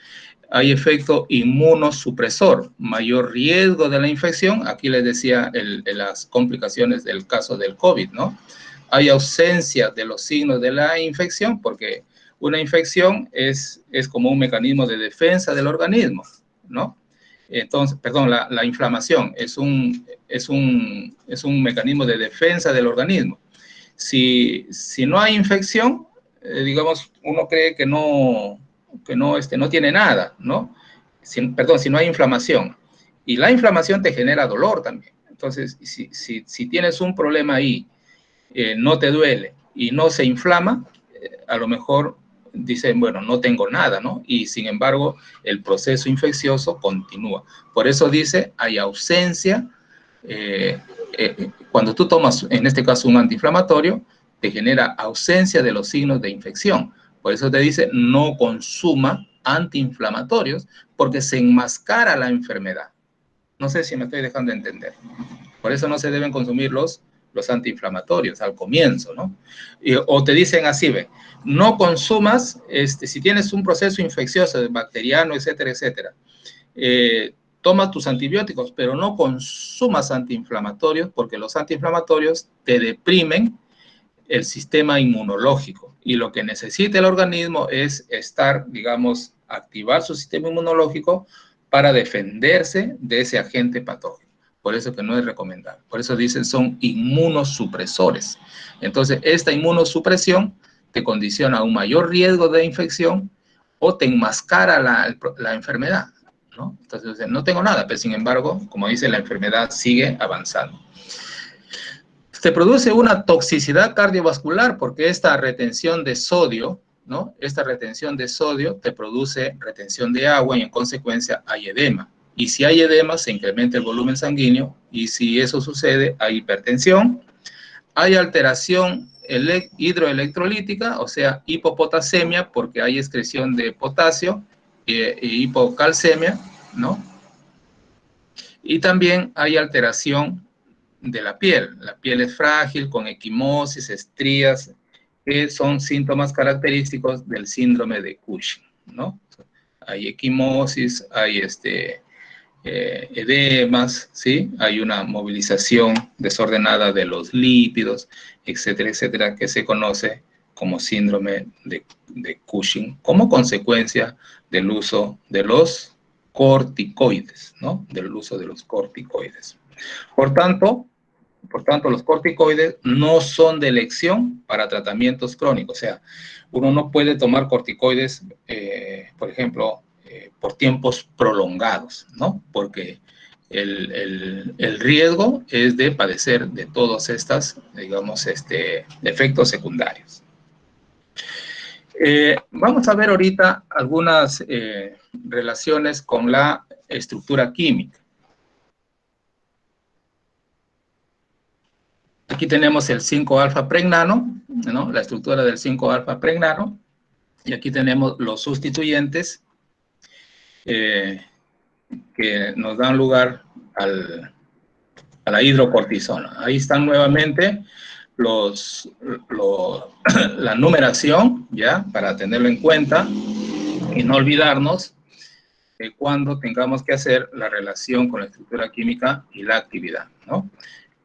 Hay efecto inmunosupresor, mayor riesgo de la infección. Aquí les decía las complicaciones del caso del COVID, ¿no? Hay ausencia de los signos de la infección, porque una infección es como un mecanismo de defensa del organismo, ¿no? Entonces, perdón, la inflamación es un mecanismo de defensa del organismo. Si no hay infección, digamos, uno cree que no tiene nada, ¿no? Si no hay inflamación. Y la inflamación te genera dolor también. Entonces, si tienes un problema ahí, no te duele y no se inflama, a lo mejor dicen, bueno, no tengo nada, ¿no? Y sin embargo, el proceso infeccioso continúa. Por eso dice, hay ausencia. Cuando tú tomas, en este caso, un antiinflamatorio, te genera ausencia de los signos de infección. Por eso te dice, no consuma antiinflamatorios, porque se enmascara la enfermedad. No sé si me estoy dejando entender. Por eso no se deben consumir los antiinflamatorios al comienzo, ¿no? O te dicen así, ve, no consumas, si tienes un proceso infeccioso, bacteriano, etcétera, etcétera, toma tus antibióticos, pero no consumas antiinflamatorios, porque los antiinflamatorios te deprimen el sistema inmunológico, y lo que necesita el organismo es digamos, activar su sistema inmunológico para defenderse de ese agente patógeno. Por eso que no es recomendable. Por eso dicen son inmunosupresores. Entonces, esta inmunosupresión te condiciona a un mayor riesgo de infección o te enmascara la enfermedad, ¿no? Entonces, no tengo nada, pero sin embargo, como dice, la enfermedad sigue avanzando. Se produce una toxicidad cardiovascular porque esta retención de sodio, ¿no? Esta retención de sodio te produce retención de agua y en consecuencia hay edema. Y si hay edema, se incrementa el volumen sanguíneo y si eso sucede, hay hipertensión, hay alteración hidroelectrolítica, o sea, hipopotasemia, porque hay excreción de potasio, y hipocalcemia, ¿no? Y también hay alteración de la piel. La piel es frágil, con equimosis, estrías, que son síntomas característicos del síndrome de Cushing, ¿no? Hay equimosis, hay edemas, ¿sí? Hay una movilización desordenada de los lípidos, etcétera, que se conoce como síndrome de Cushing, como consecuencia del uso de los corticoides, ¿no? Del uso de los corticoides. Por tanto, los corticoides no son de elección para tratamientos crónicos. O sea, uno no puede tomar corticoides, por ejemplo, por tiempos prolongados, ¿no? Porque el riesgo es de padecer de todos estos, digamos, efectos secundarios. Vamos a ver ahorita algunas relaciones con la estructura química. Aquí tenemos el 5-alfa-pregnano, ¿no? La estructura del 5-alfa-pregnano. Y aquí tenemos los sustituyentes que nos dan lugar a la hidrocortisona. Ahí están nuevamente la numeración, ¿ya? Para tenerlo en cuenta y no olvidarnos cuando tengamos que hacer la relación con la estructura química y la actividad, ¿no?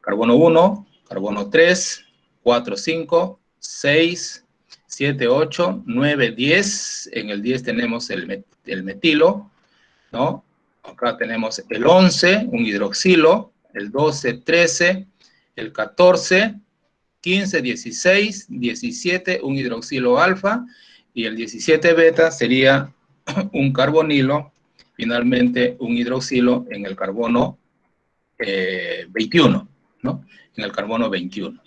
Carbono 1, carbono 3, 4, 5, 6, 7, 8, 9, 10. En el 10 tenemos el metilo, ¿no? Acá tenemos el 11, un hidroxilo, el 12, 13, el 14, 15, 16, 17, un hidroxilo alfa, y el 17 beta sería un carbonilo, finalmente un hidroxilo en el carbono 21, ¿no? En el carbono 21.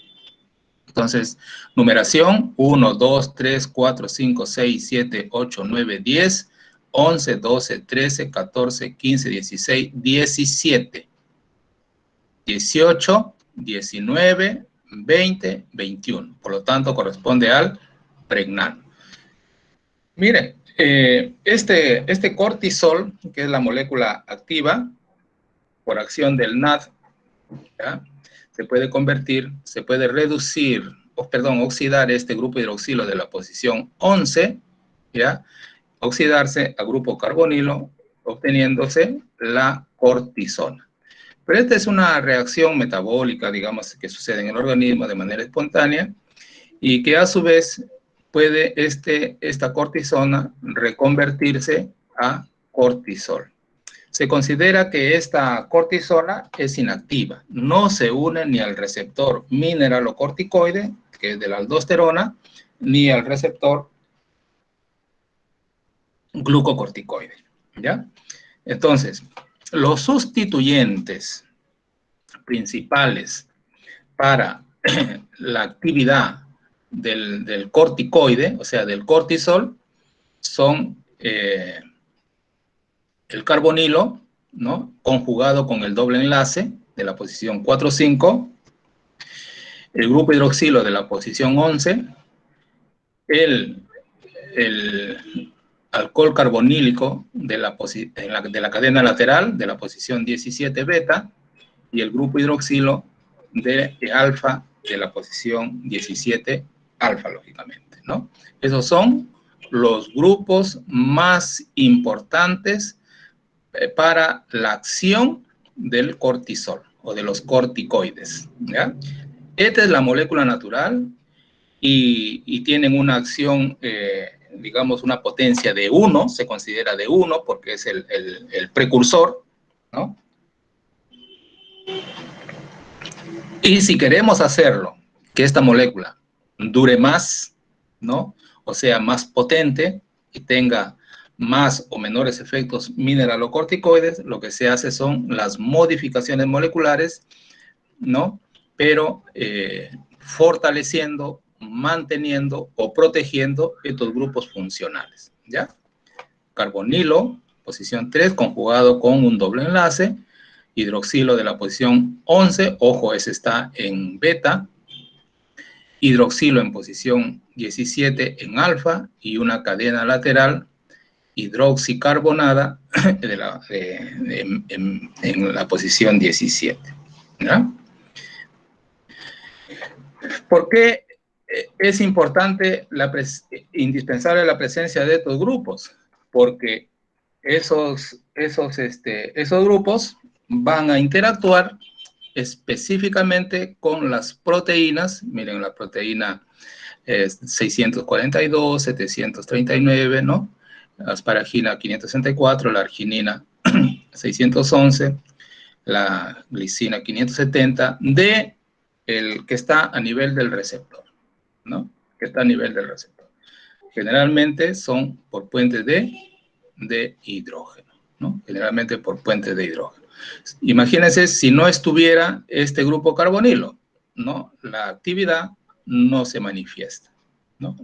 Entonces, numeración 1, 2, 3, 4, 5, 6, 7, 8, 9, 10, 11, 12, 13, 14, 15, 16, 17, 18, 19, 20, 21. Por lo tanto, corresponde al pregnano. Miren, este cortisol, que es la molécula activa, por acción del NAD, ¿ya? Se puede reducir, oxidar este grupo hidroxilo de la posición 11, ¿ya? Oxidarse a grupo carbonilo, obteniéndose la cortisona. Pero esta es una reacción metabólica, digamos, que sucede en el organismo de manera espontánea y que a su vez puede esta cortisona reconvertirse a cortisol. Se considera que esta cortisona es inactiva, no se une ni al receptor mineralocorticoide, que es de la aldosterona, ni al receptor glucocorticoide, ¿ya? Entonces, los sustituyentes principales para la actividad del corticoide, o sea, del cortisol, son el carbonilo, ¿no? Conjugado con el doble enlace de la posición 4,5, el grupo hidroxilo de la posición 11, el alcohol carbonílico de la cadena lateral de la posición 17 beta y el grupo hidroxilo de alfa de la posición 17 alfa, lógicamente, ¿no? Esos son los grupos más importantes para la acción del cortisol o de los corticoides, ¿ya? Esta es la molécula natural y tienen una acción, digamos, una potencia de 1, se considera de 1 porque es el precursor, ¿no? Y si queremos hacerlo, que esta molécula dure más, ¿no? O sea, más potente y tenga más o menores efectos mineralocorticoides, lo que se hace son las modificaciones moleculares, ¿no? pero fortaleciendo, manteniendo o protegiendo estos grupos funcionales, ¿ya? Carbonilo, posición 3, conjugado con un doble enlace, hidroxilo de la posición 11, ojo, ese está en beta, hidroxilo en posición 17 en alfa y una cadena lateral hidroxicarbonada en la posición 17. ¿Ya? ¿Por qué es importante, indispensable la presencia de estos grupos? Porque esos grupos van a interactuar específicamente con las proteínas. Miren, la proteína 642, 739, ¿no? La asparagina 564, la arginina 611, la glicina 570, de el que está a nivel del receptor, ¿no? Que está a nivel del receptor. Generalmente son por puentes de hidrógeno, ¿no? Generalmente por puentes de hidrógeno. Imagínense si no estuviera este grupo carbonilo, ¿no? La actividad no se manifiesta, ¿no?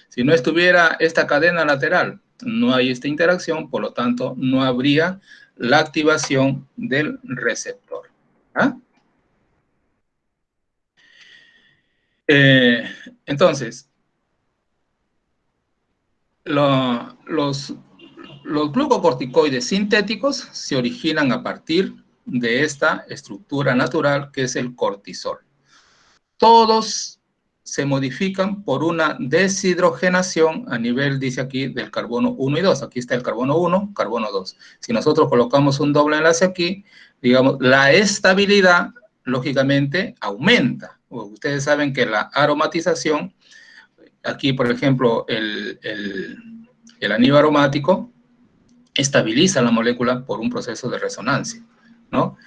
Si no estuviera esta cadena lateral, no hay esta interacción, por lo tanto, no habría la activación del receptor. ¿Ah? Entonces, los glucocorticoides sintéticos se originan a partir de esta estructura natural que es el cortisol. Todos se modifican por una deshidrogenación a nivel, dice aquí, del carbono 1 y 2. Aquí está el carbono 1, carbono 2. Si nosotros colocamos un doble enlace aquí, digamos, la estabilidad, lógicamente, aumenta. Ustedes saben que la aromatización, aquí, por ejemplo, el anillo aromático estabiliza la molécula por un proceso de resonancia, ¿no?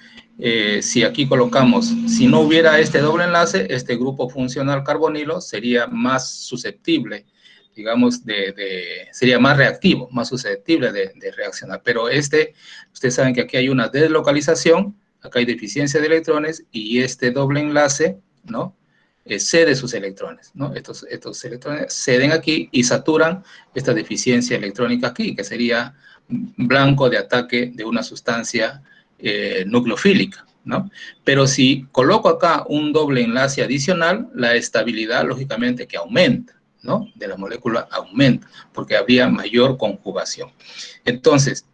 Si aquí colocamos, si no hubiera este doble enlace, este grupo funcional carbonilo sería más susceptible, digamos, sería más reactivo, más susceptible de reaccionar. Pero ustedes saben que aquí hay una deslocalización, acá hay deficiencia de electrones y este doble enlace, ¿no? Cede sus electrones, ¿no? Estos electrones ceden aquí y saturan esta deficiencia electrónica aquí, que sería blanco de ataque de una sustancia nucleofílica, ¿no? Pero si coloco acá un doble enlace adicional, la estabilidad, lógicamente, que aumenta, ¿no? De la molécula aumenta, porque habría mayor conjugación. Entonces,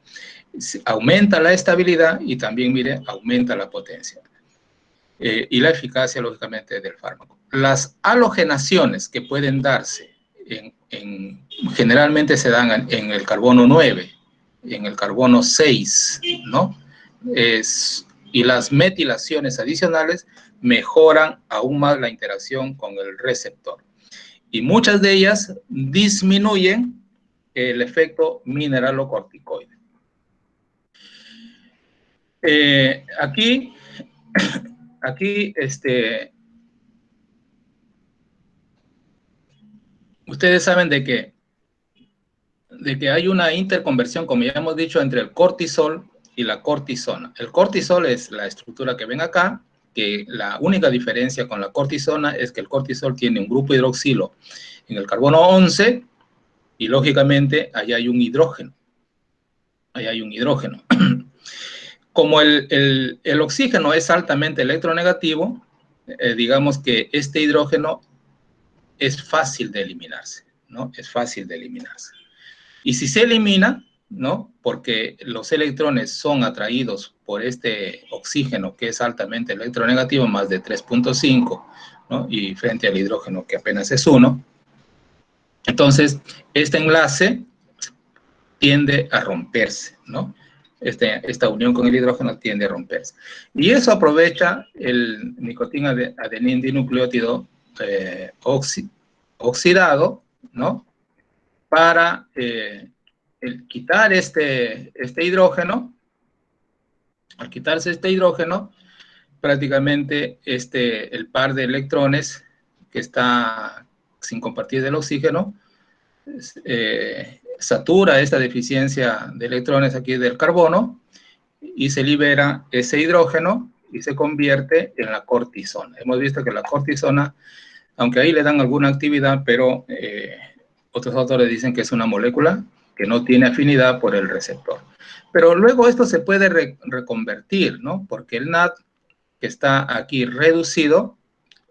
aumenta la estabilidad y también, mire, aumenta la potencia. Y la eficacia, lógicamente, del fármaco. Las halogenaciones que pueden darse, generalmente se dan en el carbono 9, en el carbono 6, ¿no? Y las metilaciones adicionales mejoran aún más la interacción con el receptor. Y muchas de ellas disminuyen el efecto mineralocorticoide. Aquí, ustedes saben de que hay una interconversión, como ya hemos dicho, entre el cortisol y la cortisona. El cortisol es la estructura que ven acá, que la única diferencia con la cortisona es que el cortisol tiene un grupo hidroxilo en el carbono 11 y, lógicamente, allá hay un hidrógeno. Allá hay un hidrógeno. Como el oxígeno es altamente electronegativo, digamos que este hidrógeno es fácil de eliminarse, ¿no? Es fácil de eliminarse. Y si se elimina, ¿no? Porque los electrones son atraídos por este oxígeno que es altamente electronegativo, más de 3.5, ¿no? Y frente al hidrógeno que apenas es 1. Entonces, este enlace tiende a romperse, ¿no? Esta unión con el hidrógeno tiende a romperse. Y eso aprovecha el nicotina adenín dinucleótido oxidado, ¿no? Para quitar este hidrógeno. Al quitarse este hidrógeno, prácticamente el par de electrones que está sin compartir del oxígeno satura esta deficiencia de electrones aquí del carbono y se libera ese hidrógeno y se convierte en la cortisona. Hemos visto que la cortisona, aunque ahí le dan alguna actividad, pero otros autores dicen que es una molécula que no tiene afinidad por el receptor. Pero luego esto se puede reconvertir, ¿no? Porque el NAD, que está aquí reducido,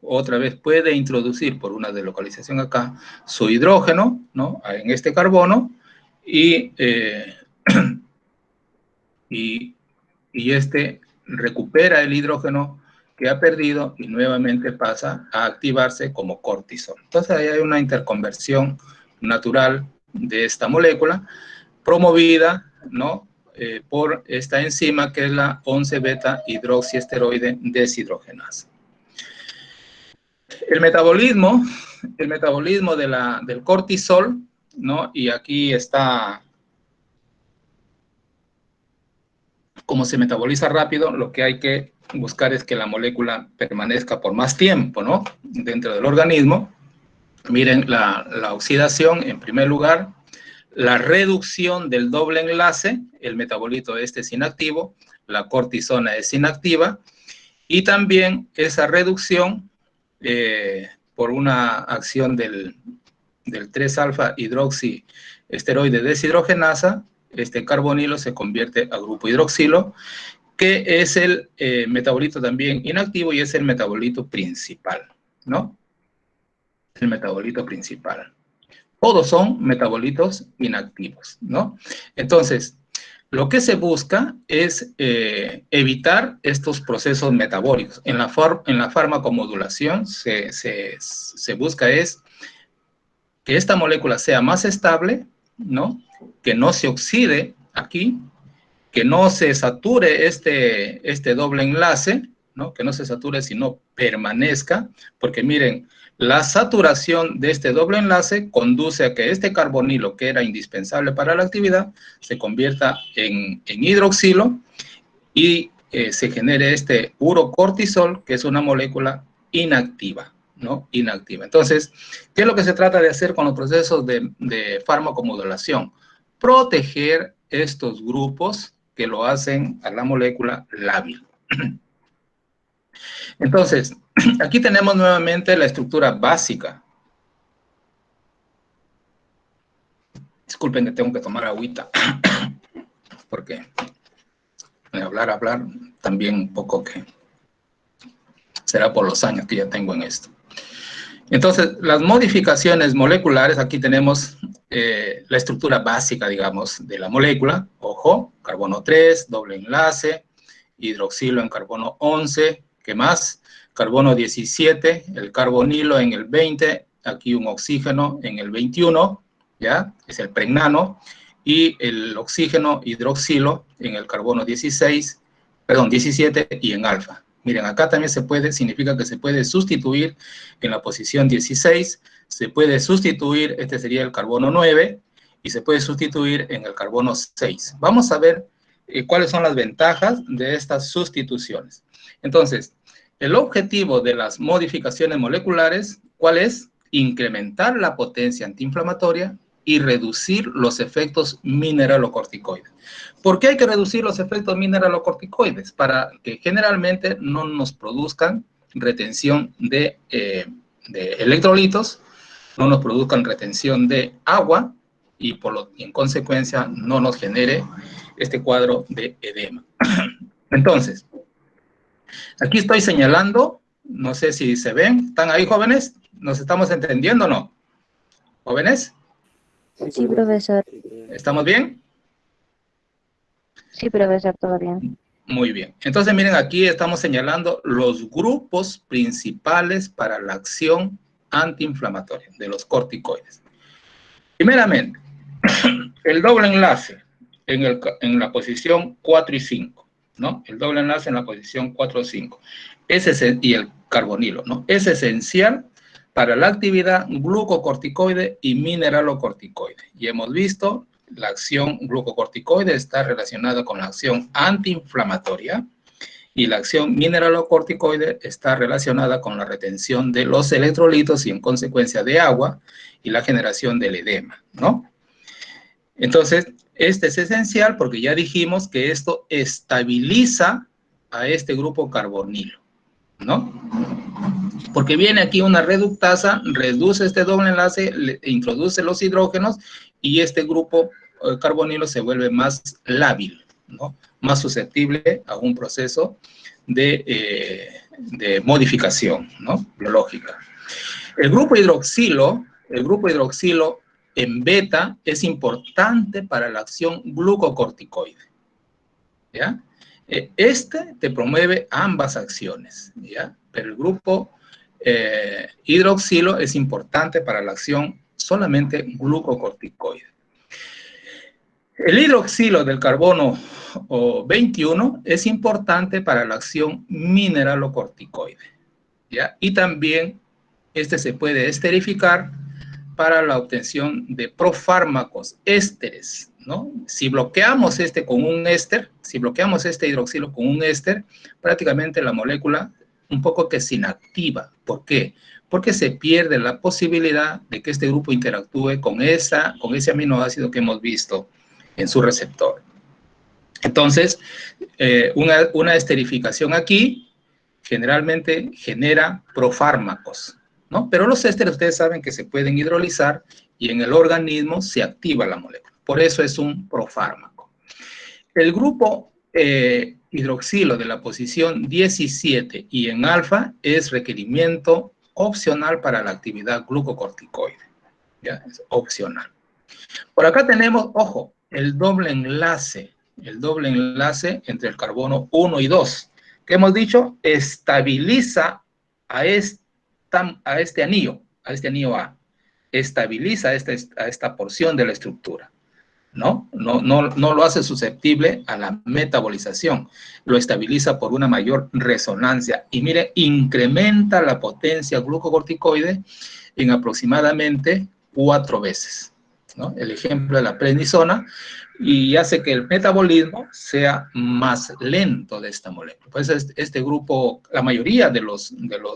otra vez puede introducir por una deslocalización acá su hidrógeno, ¿no? En este carbono, y este recupera el hidrógeno que ha perdido y nuevamente pasa a activarse como cortisol. Entonces ahí hay una interconversión natural de esta molécula promovida, ¿no? Por esta enzima que es la 11-beta hidroxiesteroide deshidrogenasa. El metabolismo del cortisol, ¿no? Y aquí está cómo se metaboliza rápido. Lo que hay que buscar es que la molécula permanezca por más tiempo, ¿no? Dentro del organismo. Miren la oxidación, en primer lugar, la reducción del doble enlace, el metabolito este es inactivo, la cortisona es inactiva, y también esa reducción por una acción del 3-alfa hidroxiesteroide deshidrogenasa, este carbonilo se convierte a grupo hidroxilo, que es el metabolito también inactivo y es el metabolito principal, ¿no? El metabolito principal. Todos son metabolitos inactivos, ¿no? Entonces, lo que se busca es evitar estos procesos metabólicos. En la farmacomodulación se busca es que esta molécula sea más estable, ¿no? Que no se oxide aquí, que no se sature este doble enlace, ¿no? Que no se sature, sino permanezca, porque miren, la saturación de este doble enlace conduce a que este carbonilo, que era indispensable para la actividad, se convierta en hidroxilo y se genere este urocortisol, que es una molécula inactiva, ¿no? Inactiva. Entonces, ¿qué es lo que se trata de hacer con los procesos de farmacomodulación? Proteger estos grupos que lo hacen a la molécula lábil. Entonces, aquí tenemos nuevamente la estructura básica. Disculpen que tengo que tomar agüita, porque hablar, también un poco que será por los años que ya tengo en esto. Entonces, las modificaciones moleculares, aquí tenemos la estructura básica, digamos, de la molécula. Ojo, carbono 3, doble enlace, hidroxilo en carbono 11, ¿qué más? Carbono 17, el carbonilo en el 20, aquí un oxígeno en el 21, ¿ya? Es el pregnano, y el oxígeno hidroxilo en el carbono 17 y en alfa. Miren, acá también se puede, significa que se puede sustituir en la posición 16, se puede sustituir, este sería el carbono 9, y se puede sustituir en el carbono 6. Vamos a ver cuáles son las ventajas de estas sustituciones. Entonces, el objetivo de las modificaciones moleculares, ¿cuál es? Incrementar la potencia antiinflamatoria y reducir los efectos mineralocorticoides. ¿Por qué hay que reducir los efectos mineralocorticoides? Para que generalmente no nos produzcan retención de electrolitos, no nos produzcan retención de agua y en consecuencia no nos genere este cuadro de edema. Entonces, aquí estoy señalando, no sé si se ven, ¿están ahí, jóvenes? ¿Nos estamos entendiendo o no? ¿Jóvenes? Sí, profesor. ¿Estamos bien? Sí, profesor, todo bien. Muy bien. Entonces, miren, aquí estamos señalando los grupos principales para la acción antiinflamatoria de los corticoides. Primeramente, el doble enlace en la posición 4 y 5, ¿no? El doble enlace en la posición 4 o 5. Y el carbonilo, ¿no? Es esencial para la actividad glucocorticoide y mineralocorticoide. Y hemos visto, la acción glucocorticoide está relacionada con la acción antiinflamatoria y la acción mineralocorticoide está relacionada con la retención de los electrolitos y en consecuencia de agua y la generación del edema, ¿no? Entonces, este es esencial porque ya dijimos que esto estabiliza a este grupo carbonilo, ¿no? Porque viene aquí una reductasa, reduce este doble enlace, introduce los hidrógenos y este grupo carbonilo se vuelve más lábil, ¿no? Más susceptible a un proceso de modificación, ¿no? Biológica. El grupo hidroxilo en beta es importante para la acción glucocorticoide, ¿ya? Este te promueve ambas acciones, ¿ya? Pero el grupo hidroxilo es importante para la acción solamente glucocorticoide. El hidroxilo del carbono 21 es importante para la acción mineralocorticoide, ¿ya? Y también este se puede esterificar para la obtención de profármacos ésteres, ¿no? Si bloqueamos este con un éster, si bloqueamos este hidroxilo con un éster, prácticamente la molécula un poco que se inactiva. ¿Por qué? Porque se pierde la posibilidad de que este grupo interactúe con ese aminoácido que hemos visto en su receptor. Entonces, una esterificación aquí generalmente genera profármacos, ¿no? Pero los ésteres ustedes saben que se pueden hidrolizar y en el organismo se activa la molécula. Por eso es un profármaco. El grupo hidroxilo de la posición 17 y en alfa es requerimiento opcional para la actividad glucocorticoide. Ya, es opcional. Por acá tenemos, ojo, el doble enlace entre el carbono 1 y 2, que hemos dicho estabiliza a este anillo A, estabiliza a esta porción de la estructura, ¿no? No lo hace susceptible a la metabolización, lo estabiliza por una mayor resonancia. Y mire, incrementa la potencia glucocorticoide en aproximadamente 4 veces, ¿no? El ejemplo de la prednisona, y hace que el metabolismo sea más lento de esta molécula. Pues este grupo, la mayoría de los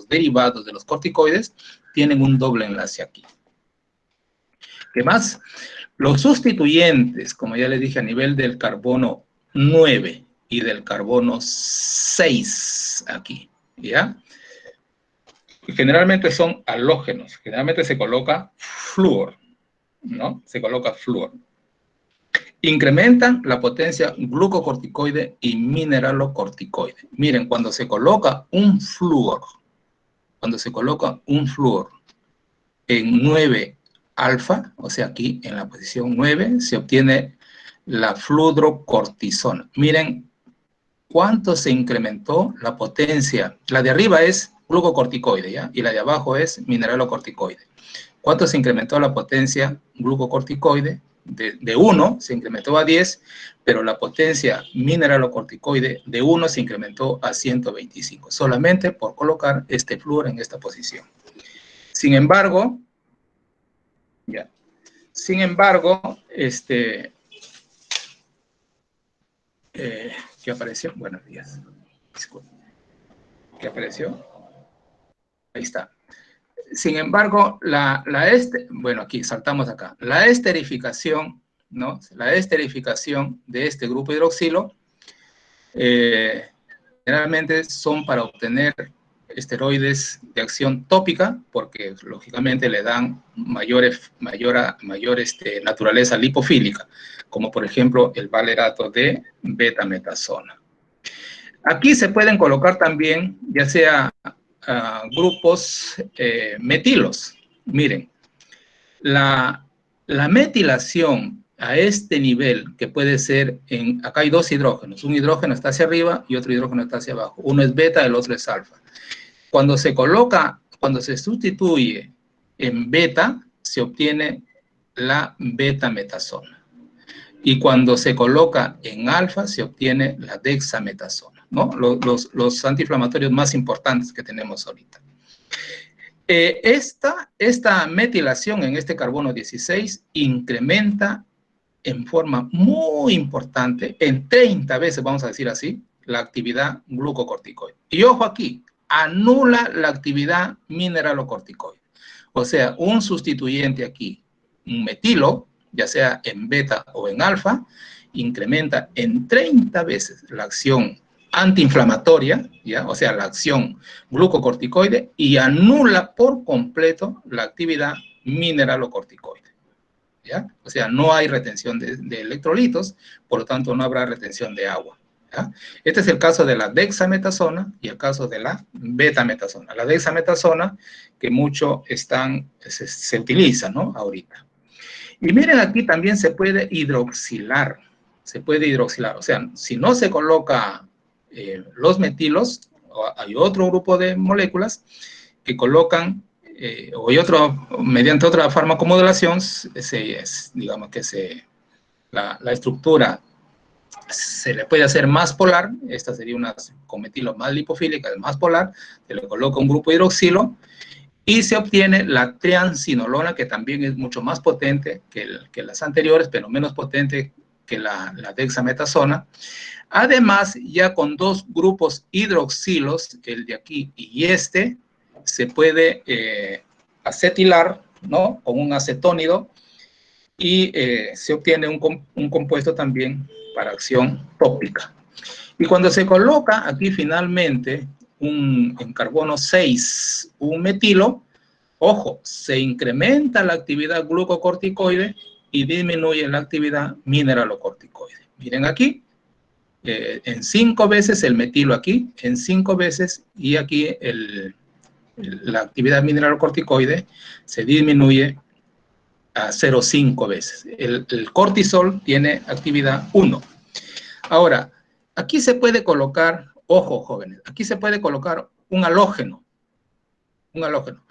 derivados de los corticoides tienen un doble enlace aquí. ¿Qué más? Los sustituyentes, como ya les dije, a nivel del carbono 9 y del carbono 6 aquí, ¿ya? Generalmente son halógenos, generalmente se coloca flúor, ¿no? Se coloca flúor. Incrementan la potencia glucocorticoide y mineralocorticoide. Miren, cuando se coloca un flúor en 9 alfa, o sea, aquí en la posición 9, se obtiene la fludrocortisona. Miren cuánto se incrementó la potencia. La de arriba es glucocorticoide, ¿ya? Y la de abajo es mineralocorticoide. ¿Cuánto se incrementó la potencia glucocorticoide? De 1 se incrementó a 10, pero la potencia mineralocorticoide de 1 se incrementó a 125, solamente por colocar este flúor en esta posición. Sin embargo, ¿qué apareció? Buenos días. Disculpe. ¿Qué apareció? Ahí está. Sin embargo, bueno, aquí saltamos acá. La esterificación, ¿no? La esterificación de este grupo hidroxilo generalmente son para obtener esteroides de acción tópica, porque lógicamente le dan mayor naturaleza lipofílica, como por ejemplo el valerato de betametasona. Aquí se pueden colocar también, ya sea grupos metilos. Miren, la metilación a este nivel, que puede ser acá hay 2 hidrógenos, un hidrógeno está hacia arriba y otro hidrógeno está hacia abajo, uno es beta, el otro es alfa. Cuando se sustituye en beta, se obtiene la betametasona. Y cuando se coloca en alfa, se obtiene la dexametasona, ¿no? Los antiinflamatorios más importantes que tenemos ahorita. Esta metilación en este carbono 16 incrementa en forma muy importante, en 30 veces, vamos a decir así, la actividad glucocorticoide. Y ojo aquí, anula la actividad mineralocorticoide. O sea, un sustituyente aquí, un metilo, ya sea en beta o en alfa, incrementa en 30 veces la acción antiinflamatoria, ¿ya? O sea, la acción glucocorticoide, y anula por completo la actividad mineralocorticoide, ¿ya? O sea, no hay retención de electrolitos, por lo tanto no habrá retención de agua, ¿ya? Este es el caso de la dexametasona y el caso de la betametasona. La dexametasona, que mucho se utiliza, ¿no? Ahorita. Y miren, aquí también se puede hidroxilar, o sea, si no se coloca los metilos, hay otro grupo de moléculas que colocan, mediante otra farmacomodulación, digamos que la estructura se le puede hacer más polar. Esta sería una con metilo más lipofílica, más polar, se le coloca un grupo hidroxilo, y se obtiene la triancinolona, que también es mucho más potente que las anteriores, pero menos potente que la dexametasona. Además, ya con dos grupos hidroxilos, el de aquí y este, se puede acetilar, ¿no? Con un acetónido, y se obtiene un compuesto también para acción tópica. Y cuando se coloca aquí finalmente en carbono 6, un metilo, ojo, se incrementa la actividad glucocorticoide y disminuye la actividad mineralocorticoide. Miren aquí, en 5 veces el metilo aquí, en 5 veces, y aquí la actividad mineralocorticoide se disminuye a 0,5 veces. El cortisol tiene actividad 1. Ahora, aquí se puede colocar, ojo jóvenes, aquí se puede colocar un halógeno. Un halógeno.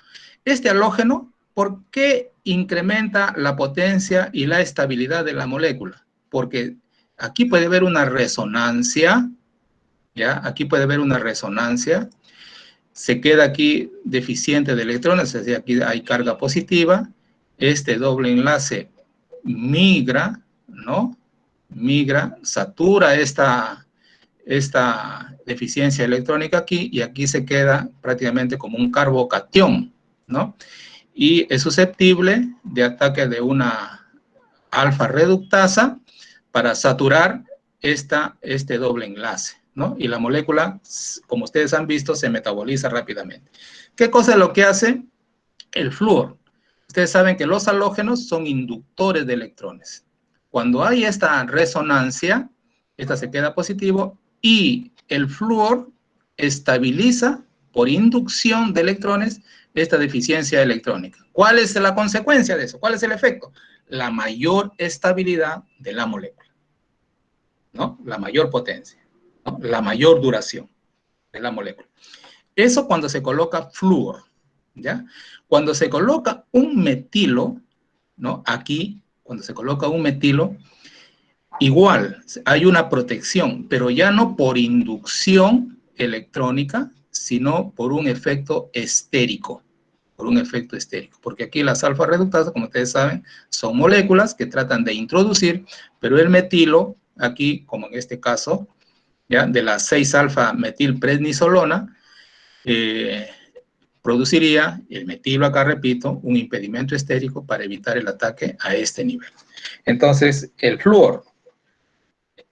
Este halógeno, ¿por qué incrementa la potencia y la estabilidad de la molécula? Porque aquí puede haber una resonancia, ¿ya? Aquí puede haber una resonancia. Se queda aquí deficiente de electrones, es decir, aquí hay carga positiva. Este doble enlace migra, ¿no? Migra, satura esta deficiencia electrónica aquí, y aquí se queda prácticamente como un carbocatión, ¿no? Y es susceptible de ataque de una alfa reductasa para saturar este doble enlace, ¿no? Y la molécula, como ustedes han visto, se metaboliza rápidamente. ¿Qué cosa es lo que hace el flúor? Ustedes saben que los halógenos son inductores de electrones. Cuando hay esta resonancia, esta se queda positivo, y el flúor estabiliza por inducción de electrones esta deficiencia electrónica. ¿Cuál es la consecuencia de eso? ¿Cuál es el efecto? La mayor estabilidad de la molécula, ¿no? La mayor potencia, ¿no? La mayor duración de la molécula. Eso cuando se coloca flúor, ¿ya? Cuando se coloca un metilo, ¿no? Aquí, cuando se coloca un metilo, igual hay una protección, pero ya no por inducción electrónica, sino por un efecto estérico. Por un efecto estérico. Porque aquí las alfa reductasas, como ustedes saben, son moléculas que tratan de introducir, pero el metilo, aquí, como en este caso, ¿ya? De la 6-alfa metilprednisolona, produciría el metilo, acá repito, un impedimento estérico para evitar el ataque a este nivel. Entonces, el flúor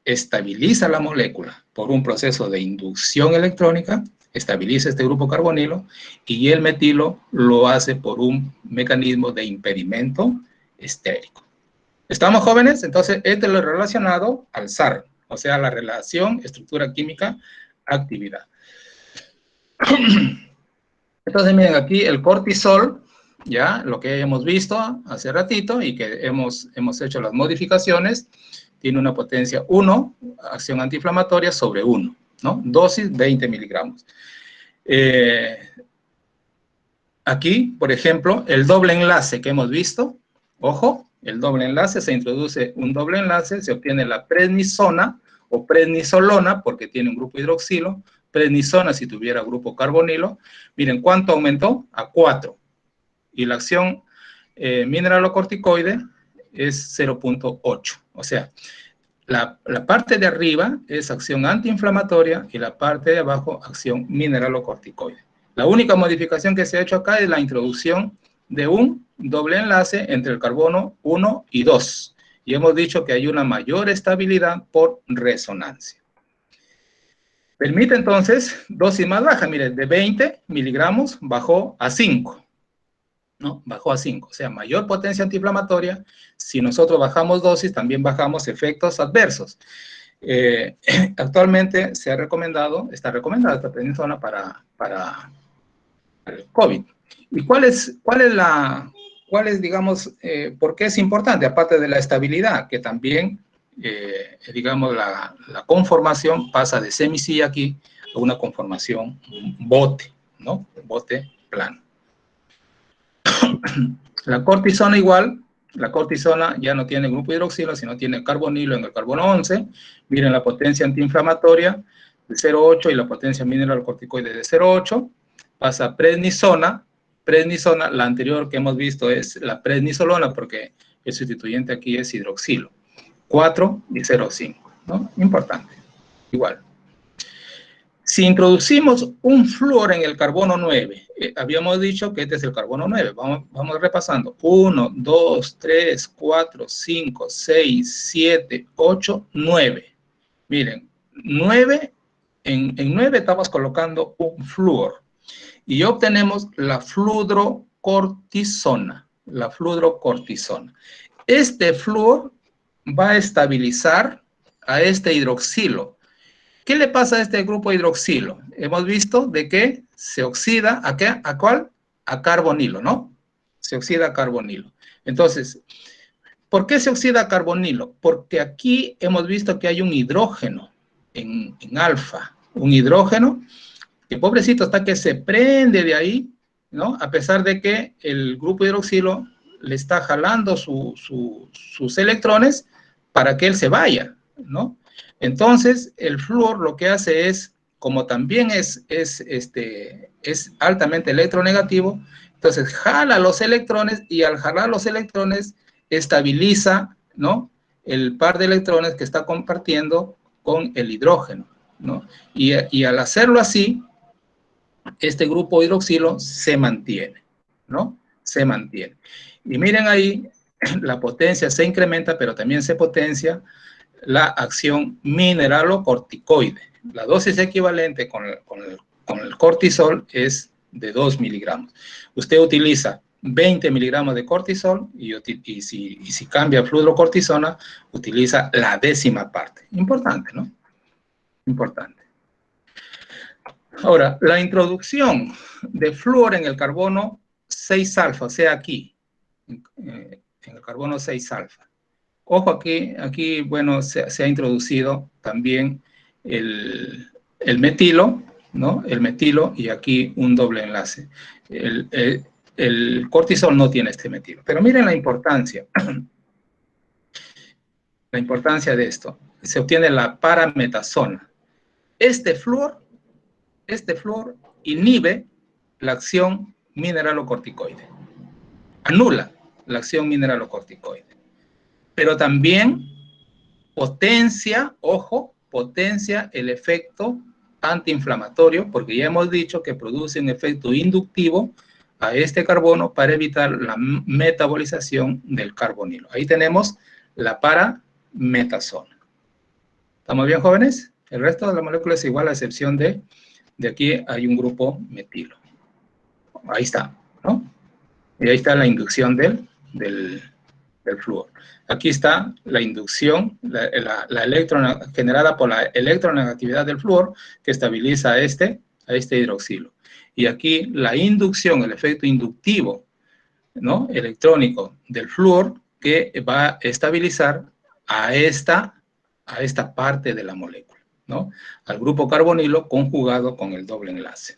estabiliza la molécula por un proceso de inducción electrónica, estabiliza este grupo carbonilo, y el metilo lo hace por un mecanismo de impedimento estérico. ¿Estamos, jóvenes? Entonces, esto es lo relacionado al SAR, o sea, la relación estructura química actividad. Entonces, miren aquí el cortisol, ya, lo que hemos visto hace ratito y que hemos hecho las modificaciones, tiene una potencia 1, acción antiinflamatoria sobre 1, ¿no? Dosis 20 miligramos. Aquí, por ejemplo, el doble enlace que hemos visto, ojo, el doble enlace, se introduce un doble enlace, se obtiene la prednisona o prednisolona, porque tiene un grupo hidroxilo, prednisona si tuviera grupo carbonilo. Miren, ¿cuánto aumentó? A 4. Y la acción mineralocorticoide es 0,8. O sea, la parte de arriba es acción antiinflamatoria y la parte de abajo acción mineralocorticoide. La única modificación que se ha hecho acá es la introducción de un doble enlace entre el carbono 1 y 2. Y hemos dicho que hay una mayor estabilidad por resonancia. Permite entonces dosis más baja. Mire, de 20 miligramos bajó a 5. ¿No? Bajó a 5. O sea, mayor potencia antiinflamatoria. Si nosotros bajamos dosis, también bajamos efectos adversos. Actualmente se ha recomendado, está recomendada esta prednisona para el COVID. ¿Y cuál es, digamos, por qué es importante? Aparte de la estabilidad, que también, digamos, la conformación pasa de semisilla aquí a una conformación bote, ¿no? Bote plano. La cortisona igual, la cortisona ya no tiene grupo hidroxilo, sino tiene carbonilo en el carbono 11. Miren la potencia antiinflamatoria de 0,8 y la potencia mineralocorticoide de 0,8. Pasa a prednisona. Prednisona, la anterior que hemos visto es la prednisolona, porque el sustituyente aquí es hidroxilo. 4 y 0,5, ¿no? Importante. Igual. Si introducimos un flúor en el carbono 9, habíamos dicho que este es el carbono 9, vamos repasando, 1, 2, 3, 4, 5, 6, 7, 8, 9. Miren, 9, en 9 estamos colocando un flúor y obtenemos la fludrocortisona, Este flúor va a estabilizar a este hidroxilo. ¿Qué le pasa a este grupo hidroxilo? Hemos visto de que se oxida, ¿a qué? ¿A cuál? A carbonilo, ¿no? Se oxida a carbonilo. Entonces, ¿por qué se oxida a carbonilo? Porque aquí hemos visto que hay un hidrógeno en alfa, un hidrógeno que pobrecito está que se prende de ahí, ¿no? A pesar de que el grupo hidroxilo le está jalando sus electrones para que él se vaya, ¿no? Entonces, el flúor lo que hace es, como también es altamente electronegativo, entonces jala los electrones y al jalar los electrones estabiliza, ¿no? El par de electrones que está compartiendo con el hidrógeno, ¿no? Y al hacerlo así, este grupo hidroxilo se mantiene, ¿no? Se mantiene. Y miren ahí, la potencia se incrementa, pero también se potencia la acción mineralocorticoide. La dosis equivalente con el cortisol es de 2 miligramos. Usted utiliza 20 miligramos de cortisol y si cambia a fludrocortisona, utiliza la 10ª parte. Importante, ¿no? Importante. Ahora, la introducción de flúor en el carbono 6-alfa, o sea, aquí, en el carbono 6-alfa. Ojo, aquí bueno, se ha introducido también el metilo, ¿no? El metilo y aquí un doble enlace. El cortisol no tiene este metilo. Pero miren la importancia. La importancia de esto. Se obtiene la parametasona. Este flúor inhibe la acción mineralocorticoide. Anula la acción mineralocorticoide. Pero también potencia, ojo, potencia el efecto antiinflamatorio, porque ya hemos dicho que produce un efecto inductivo a este carbono para evitar la metabolización del carbonilo. Ahí tenemos la parametasona. ¿Estamos bien, jóvenes? El resto de la molécula es igual a excepción de aquí hay un grupo metilo. Ahí está, ¿no? Y ahí está la inducción del flúor. Aquí está la inducción, generada por la electronegatividad del flúor que estabiliza a este hidroxilo. Y aquí la inducción, el efecto inductivo, ¿no? Electrónico del flúor que va a estabilizar a esta parte de la molécula, ¿no? Al grupo carbonilo conjugado con el doble enlace.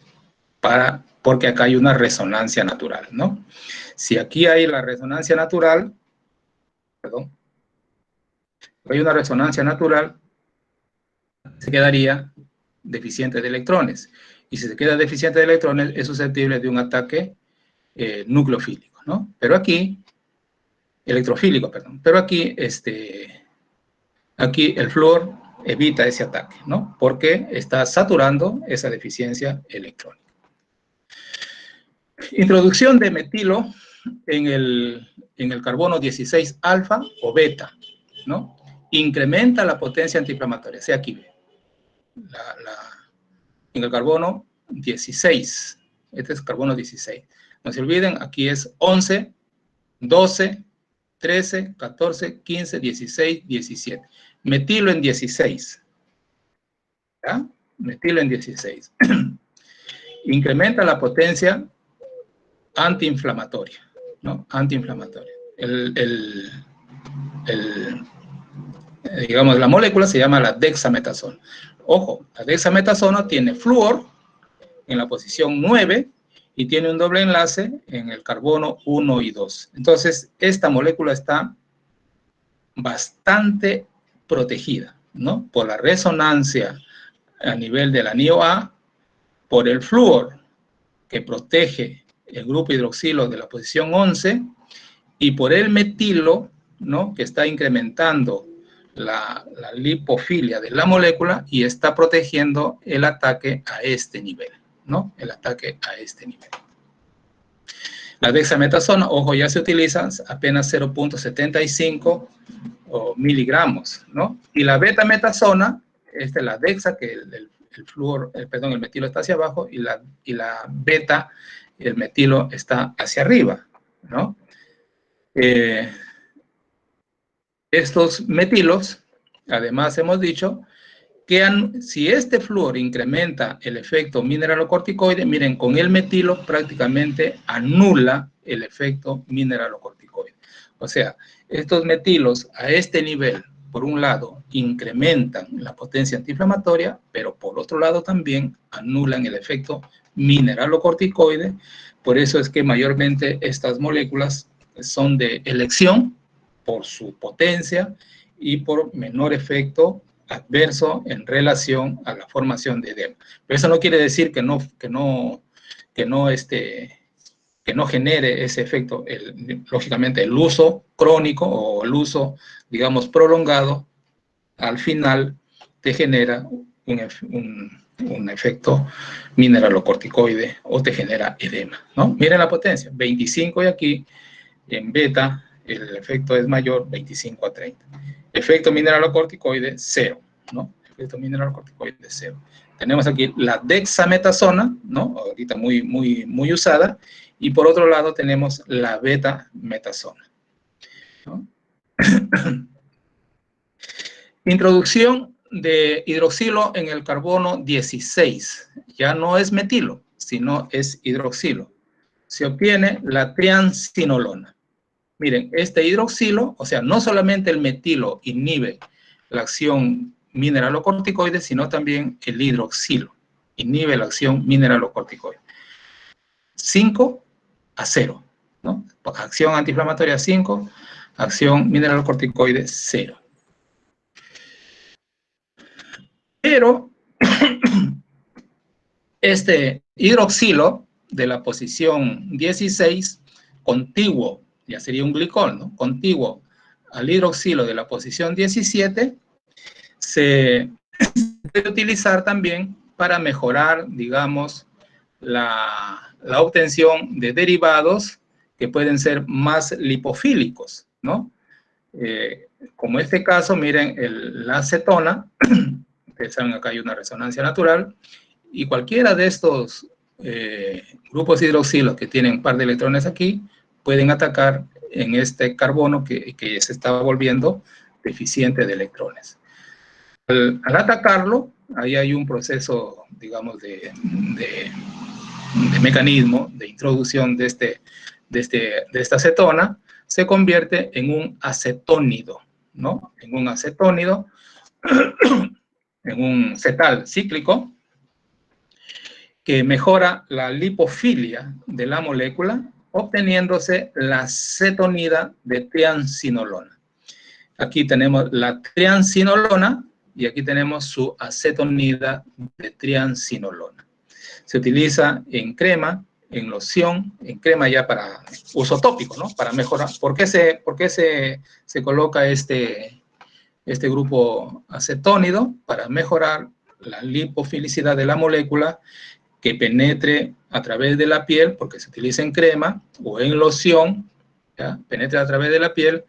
Porque acá hay una resonancia natural, ¿no? Si aquí hay la resonancia natural, perdón, hay una resonancia natural, se quedaría deficiente de electrones. Y si se queda deficiente de electrones, es susceptible de un ataque nucleofílico, ¿no? Pero aquí, electrofílico, perdón. Pero aquí, aquí el flúor evita ese ataque, ¿no? Porque está saturando esa deficiencia electrónica. Introducción de metilo en el carbono 16-alfa o beta, ¿no? Incrementa la potencia antiinflamatoria. O sea, aquí en el carbono 16. Este es carbono 16. No se olviden, aquí es 11, 12, 13, 14, 15, 16, 17. Metilo en 16. ¿Ya? Metilo en 16. Incrementa la potencia antiinflamatoria, ¿no? Antiinflamatoria. Digamos, la molécula se llama la dexametasona. Ojo, la dexametasona tiene flúor en la posición 9 y tiene un doble enlace en el carbono 1 y 2. Entonces, esta molécula está bastante protegida, ¿no? Por la resonancia a nivel del anillo A, por el flúor que protege el grupo hidroxilo de la posición 11 y por el metilo, ¿no? Que está incrementando la lipofilia de la molécula y está protegiendo el ataque a este nivel, ¿no? El ataque a este nivel. La dexametasona, ojo, ya se utiliza apenas 0.75 miligramos, ¿no? Y la betametasona, esta es la dexa, que el flúor, perdón, el metilo está hacia abajo y la beta, el metilo está hacia arriba, ¿no? Estos metilos, además hemos dicho, que si este flúor incrementa el efecto mineralocorticoide, miren, con el metilo prácticamente anula el efecto mineralocorticoide. O sea, estos metilos a este nivel, por un lado, incrementan la potencia antiinflamatoria, pero por otro lado también anulan el efecto mineralocorticoide. Por eso es que mayormente estas moléculas son de elección por su potencia y por menor efecto adverso en relación a la formación de edema. Pero eso no quiere decir que no genere ese efecto. Lógicamente, el uso crónico o el uso, digamos, prolongado, al final te genera un efecto mineralocorticoide o te genera edema, ¿no? Miren la potencia, 25 y aquí en beta el efecto es mayor, 25 a 30. Efecto mineralocorticoide, 0, ¿no? Efecto mineralocorticoide, 0. Tenemos aquí la dexametasona, ¿no? Ahorita muy usada. Y por otro lado tenemos la betametasona, ¿no? Introducción de hidroxilo en el carbono 16. Ya no es metilo, sino es hidroxilo. Se obtiene la triancinolona. Miren, este hidroxilo, o sea, no solamente el metilo inhibe la acción mineralocorticoide, sino también el hidroxilo inhibe la acción mineralocorticoide. 5 a 0, ¿no? Acción antiinflamatoria 5, acción mineralocorticoide 0. Pero este hidroxilo de la posición 16, contiguo, ya sería un glicol, ¿no? Contiguo al hidroxilo de la posición 17, se puede utilizar también para mejorar, digamos, la obtención de derivados que pueden ser más lipofílicos, ¿no? Como este caso, miren, la acetona, ustedes saben, acá hay una resonancia natural, y cualquiera de estos grupos hidroxilos que tienen un par de electrones aquí, pueden atacar en este carbono que se está volviendo deficiente de electrones. Al atacarlo, ahí hay un proceso, digamos, de mecanismo de introducción de esta acetona, se convierte en un acetónido, ¿no? En un acetónido, en un cetal cíclico, que mejora la lipofilia de la molécula, obteniéndose la cetonida de triancinolona. Aquí tenemos la triancinolona y aquí tenemos su acetonida de triancinolona. Se utiliza en crema, en loción, en crema ya para uso tópico, ¿no? Para mejorar. ¿Por qué se coloca este grupo acetónido? Para mejorar la lipofilicidad de la molécula, que penetre a través de la piel, porque se utiliza en crema o en loción, ¿ya? Penetra a través de la piel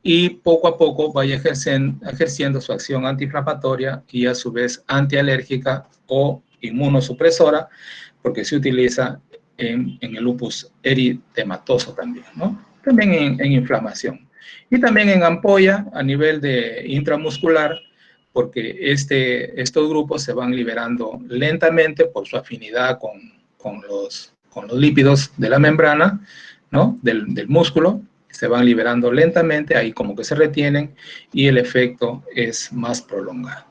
y poco a poco vaya ejerciendo su acción antiinflamatoria y a su vez antialérgica o inmunosupresora, porque se utiliza en el lupus eritematoso también, ¿no? También en inflamación. Y también en ampolla a nivel de intramuscular, porque estos grupos se van liberando lentamente por su afinidad con los lípidos de la membrana, ¿no? del músculo, se van liberando lentamente, ahí como que se retienen y el efecto es más prolongado,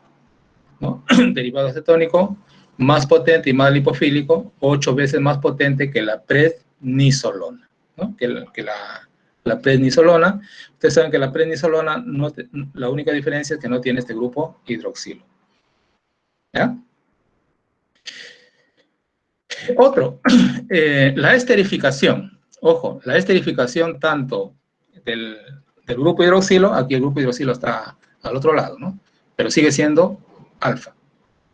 ¿no? Derivado acetónico más potente y más lipofílico, 8 veces más potente que la prednisolona, ¿no? que la prednisolona. Ustedes saben que la prednisolona, la única diferencia es que no tiene este grupo hidroxilo. ¿Ya? Otro, la esterificación. Ojo, la esterificación tanto del grupo hidroxilo, aquí el grupo hidroxilo está al otro lado, ¿no? Pero sigue siendo alfa.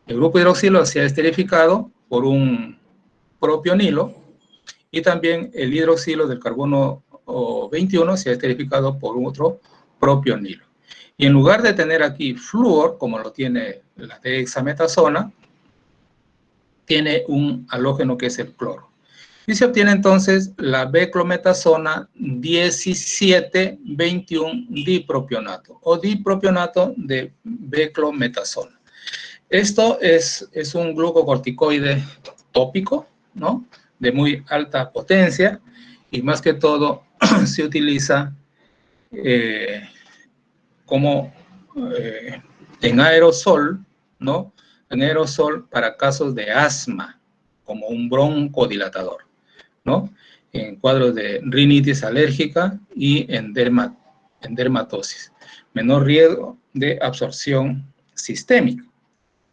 El grupo hidroxilo se ha esterificado por un propionilo y también el hidroxilo del carbono 21 se ha esterificado por otro propionilo. Y en lugar de tener aquí flúor, como lo tiene la dexametasona, tiene un halógeno que es el cloro. Y se obtiene entonces la beclometasona 17,21 dipropionato o dipropionato de beclometasona. Esto es un glucocorticoide tópico, ¿no? De muy alta potencia y más que todo se utiliza como en aerosol, ¿no? En aerosol para casos de asma, como un broncodilatador, ¿no? En cuadros de rinitis alérgica y en dermatosis. Menor riesgo de absorción sistémica,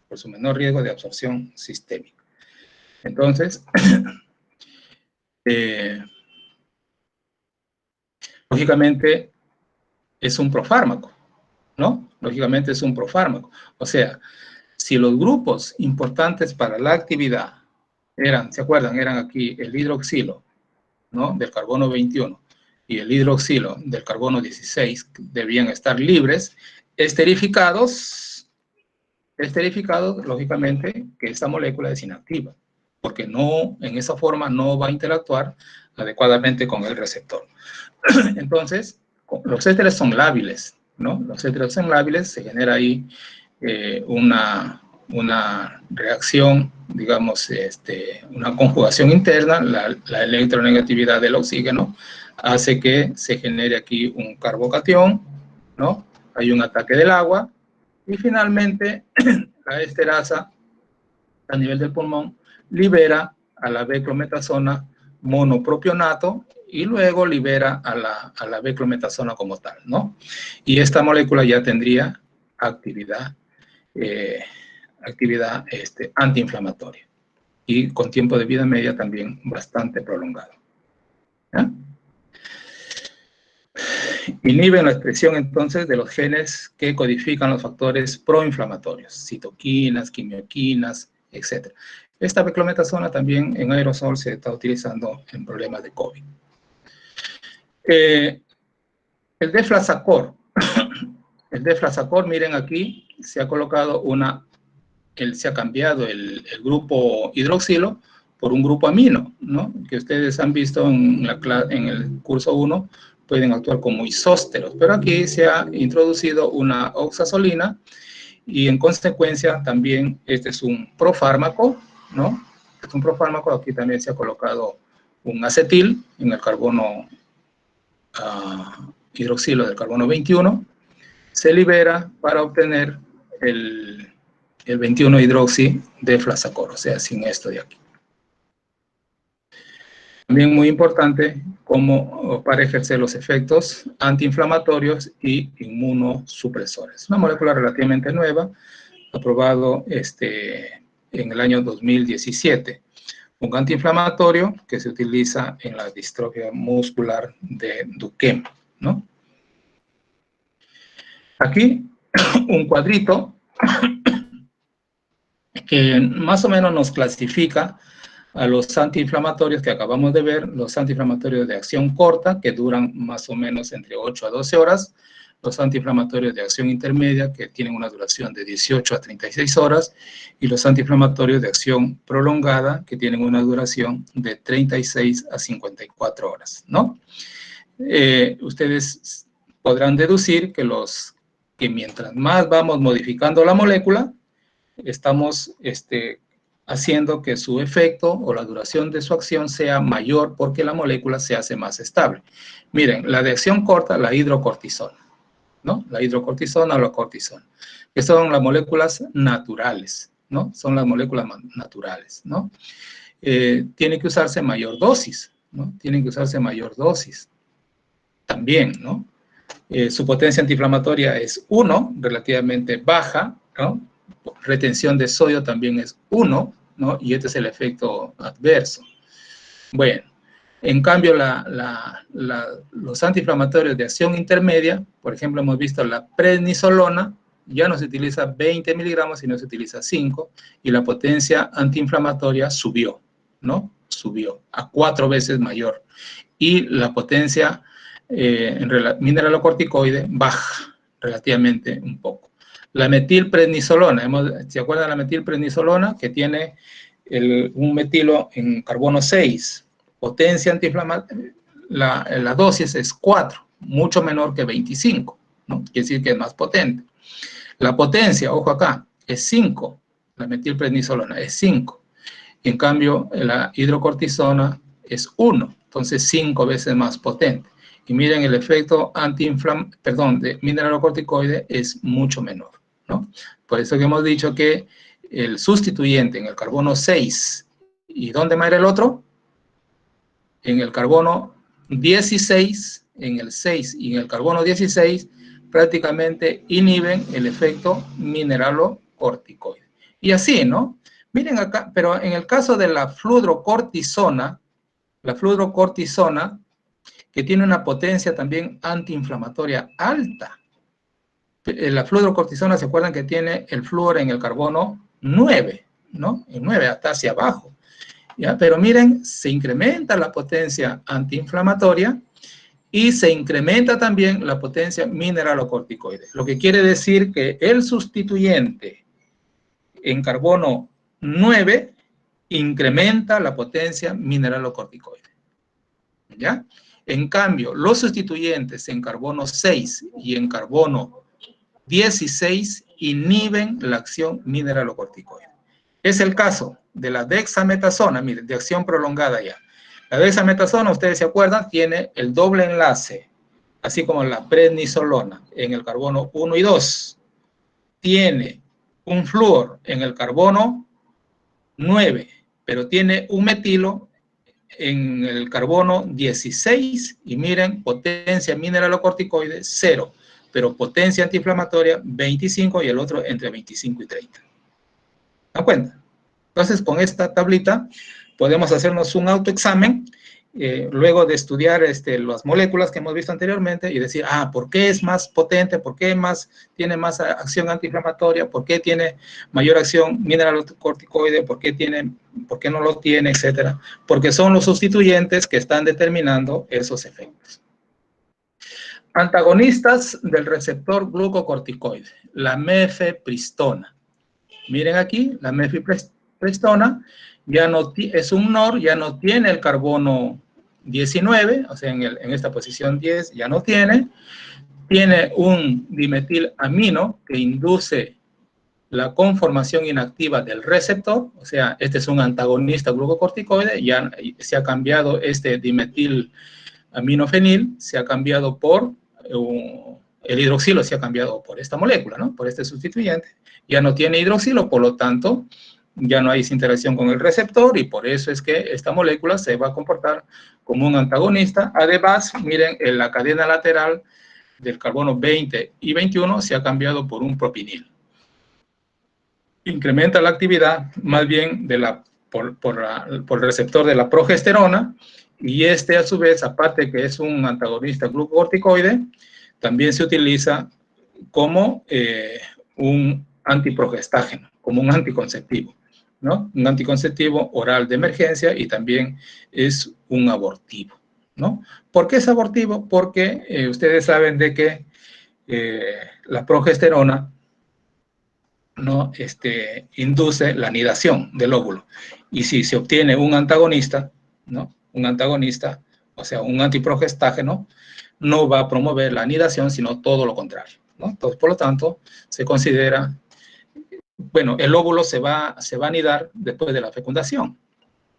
por su menor riesgo de absorción sistémica. Entonces, lógicamente es un profármaco, ¿no? Lógicamente es un profármaco. O sea, si los grupos importantes para la actividad eran, ¿se acuerdan? Eran aquí el hidroxilo, ¿no? Del carbono 21 y el hidroxilo del carbono 16 debían estar libres, esterificados, lógicamente, que esta molécula es inactiva, porque no, en esa forma no va a interactuar adecuadamente con el receptor. Entonces, los ésteres son lábiles, ¿no? Los ésteres son lábiles, se genera ahí una reacción, digamos, una conjugación interna, la electronegatividad del oxígeno hace que se genere aquí un carbocatión, ¿no? Hay un ataque del agua y finalmente la esterasa a nivel del pulmón libera a la beclometasona monopropionato y luego libera a la beclometasona como tal, ¿no? Y esta molécula ya tendría actividad antiinflamatoria y con tiempo de vida media también bastante prolongado. ¿Ya? Inhiben la expresión entonces de los genes que codifican los factores proinflamatorios, citoquinas, quimioquinas, etc. Esta beclometasona también en aerosol se está utilizando en problemas de COVID. El deflazacor. El deflazacor, miren aquí, se ha colocado se ha cambiado el grupo hidroxilo por un grupo amino, ¿no? Que ustedes han visto en el curso 1, pueden actuar como isósteros, pero aquí se ha introducido una oxazolina y en consecuencia también este es un profármaco, ¿no? Es un profármaco, aquí también se ha colocado un acetil en el carbono hidroxilo del carbono 21, se libera para obtener el 21-hidroxi de flazacor, o sea, sin esto de aquí. También muy importante como para ejercer los efectos antiinflamatorios y inmunosupresores. Una molécula relativamente nueva, aprobado en el año 2017. Un antiinflamatorio que se utiliza en la distrofia muscular de Duchenne, ¿no? Aquí un cuadrito que más o menos nos clasifica a los antiinflamatorios que acabamos de ver, los antiinflamatorios de acción corta, que duran más o menos entre 8 a 12 horas, los antiinflamatorios de acción intermedia, que tienen una duración de 18 a 36 horas, y los antiinflamatorios de acción prolongada, que tienen una duración de 36 a 54 horas, ¿no? Ustedes podrán deducir que mientras más vamos modificando la molécula, estamos haciendo que su efecto o la duración de su acción sea mayor porque la molécula se hace más estable. Miren, la de acción corta, la hidrocortisona, ¿no? La hidrocortisona o la cortisona, que son las moléculas naturales, ¿no? Son las moléculas naturales, ¿no? Tiene que usarse mayor dosis, ¿no? Tienen que usarse mayor dosis también, ¿no? Su potencia antiinflamatoria es 1, relativamente baja, ¿no? Retención de sodio también es 1, ¿no? Y este es el efecto adverso. Bueno, en cambio, los antiinflamatorios de acción intermedia, por ejemplo, hemos visto la prednisolona, ya no se utiliza 20 miligramos, sino se utiliza 5, y la potencia antiinflamatoria subió, ¿no? Subió a 4 veces mayor. Y la potencia mineralocorticoide baja relativamente un poco. La metilprednisolona, ¿se acuerdan de la metilprednisolona? Que tiene un metilo en carbono 6, potencia antiinflamatoria, la dosis es 4, mucho menor que 25, ¿no? Quiere decir que es más potente. La potencia, ojo acá, es 5, la metilprednisolona es 5. En cambio, la hidrocortisona es 1, entonces 5 veces más potente. Y miren, el efecto de mineralocorticoide es mucho menor, ¿no? Por eso que hemos dicho que el sustituyente en el carbono 6, ¿y dónde más era el otro? En el carbono 16, en el 6 y en el carbono 16, prácticamente inhiben el efecto mineralocorticoide. Y así, ¿no? Miren acá, pero en el caso de la fludrocortisona, que tiene una potencia también antiinflamatoria alta. La fludrocortisona, ¿se acuerdan que tiene el flúor en el carbono 9, ¿no? En 9, hasta hacia abajo. ¿Ya? Pero miren, se incrementa la potencia antiinflamatoria y se incrementa también la potencia mineralocorticoide. Lo que quiere decir que el sustituyente en carbono 9 incrementa la potencia mineralocorticoide. ¿Ya? En cambio, los sustituyentes en carbono 6 y en carbono 16 inhiben la acción mineralocorticoide. Es el caso de la dexametasona, miren, de acción prolongada ya. La dexametasona, ustedes se acuerdan, tiene el doble enlace, así como la prednisolona en el carbono 1 y 2. Tiene un flúor en el carbono 9, pero tiene un metilo en el carbono 16, y miren, potencia mineralocorticoide 0, pero potencia antiinflamatoria 25 y el otro entre 25 y 30. ¿Se dan cuenta? Entonces, con esta tablita podemos hacernos un autoexamen luego de estudiar las moléculas que hemos visto anteriormente y decir, ¿por qué es más potente? ¿Por qué tiene más acción antiinflamatoria? ¿Por qué tiene mayor acción mineralocorticoide? ¿Por qué no lo tiene? Etcétera. Porque son los sustituyentes que están determinando esos efectos. Antagonistas del receptor glucocorticoide, la mifepristona. Miren aquí, la mifepristona es un NOR, ya no tiene el carbono 19, o sea, en esta posición 10 ya no tiene un dimetilamino que induce la conformación inactiva del receptor, o sea, este es un antagonista glucocorticoide, ya se ha cambiado este dimetilaminofenil, se ha cambiado por el hidroxilo, se ha cambiado por esta molécula, ¿no? Por este sustituyente, ya no tiene hidroxilo, por lo tanto, ya no hay interacción con el receptor y por eso es que esta molécula se va a comportar como un antagonista. Además, miren, en la cadena lateral del carbono 20 y 21 se ha cambiado por un propinil. Incrementa la actividad más bien por el receptor de la progesterona, y a su vez, aparte que es un antagonista glucocorticoide, también se utiliza como un antiprogestágeno, como un anticonceptivo, ¿no? Un anticonceptivo oral de emergencia y también es un abortivo, ¿no? ¿Por qué es abortivo? Porque ustedes saben de que la progesterona, ¿no? Induce la anidación del óvulo. Y si se obtiene un antagonista, ¿no? Un antagonista, o sea, un antiprogestágeno, no va a promover la anidación, sino todo lo contrario, ¿no? Entonces, por lo tanto, se considera, bueno, el óvulo se va a anidar después de la fecundación,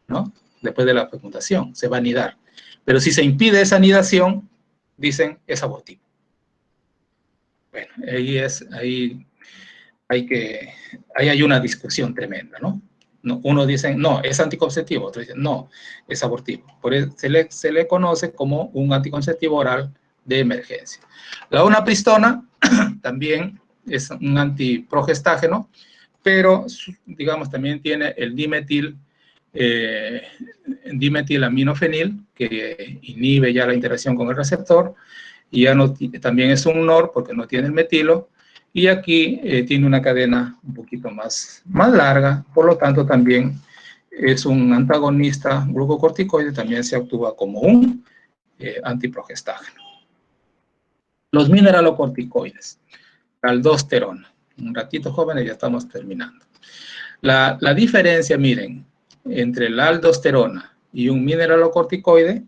¿no? Después de la fecundación, se va a anidar. Pero si se impide esa anidación, dicen, es abortivo. Bueno, ahí hay una discusión tremenda, ¿no? Uno dice, no, es anticonceptivo, otro dice, no, es abortivo. Por eso se le conoce como un anticonceptivo oral de emergencia. La onapristona también es un antiprogestágeno, pero, digamos, también tiene el dimetilaminofenil, que inhibe ya la interacción con el receptor, y ya no, también es un NOR porque no tiene el metilo, y aquí tiene una cadena un poquito más larga, por lo tanto también es un antagonista glucocorticoide, también se actúa como un antiprogestágeno. Los mineralocorticoides, aldosterona. Un ratito, jóvenes, ya estamos terminando. La diferencia, miren, entre la aldosterona y un mineralocorticoide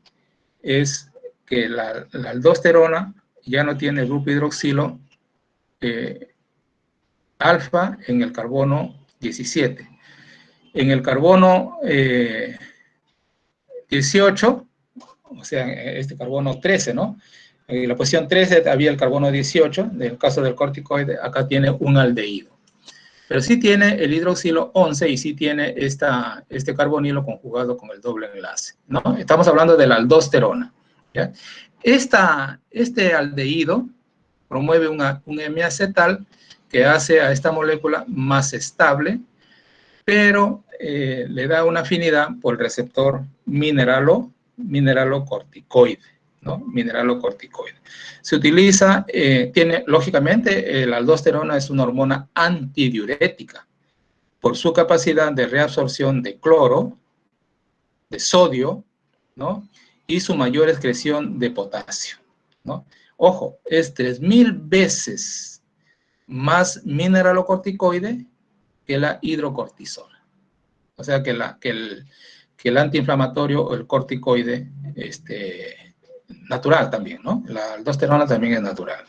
es que la aldosterona ya no tiene grupo hidroxilo alfa en el carbono 17. En el carbono 18, o sea, este carbono 13, ¿no? En la posición 13 había el carbono 18, en el caso del corticoide, acá tiene un aldehído. Pero sí tiene el hidroxilo 11 y sí tiene este carbonilo conjugado con el doble enlace, ¿no? Estamos hablando de la aldosterona, ¿ya? Este aldehído promueve un hemiacetal que hace a esta molécula más estable, pero le da una afinidad por el receptor mineralocorticoide, ¿no? Mineralocorticoide. Se utiliza, lógicamente, la aldosterona es una hormona antidiurética por su capacidad de reabsorción de cloro, de sodio, ¿no? Y su mayor excreción de potasio, ¿no? Ojo, es 3000 veces más mineralocorticoide que la hidrocortisona. O sea, que el antiinflamatorio o el corticoide natural también, ¿no? La aldosterona también es natural.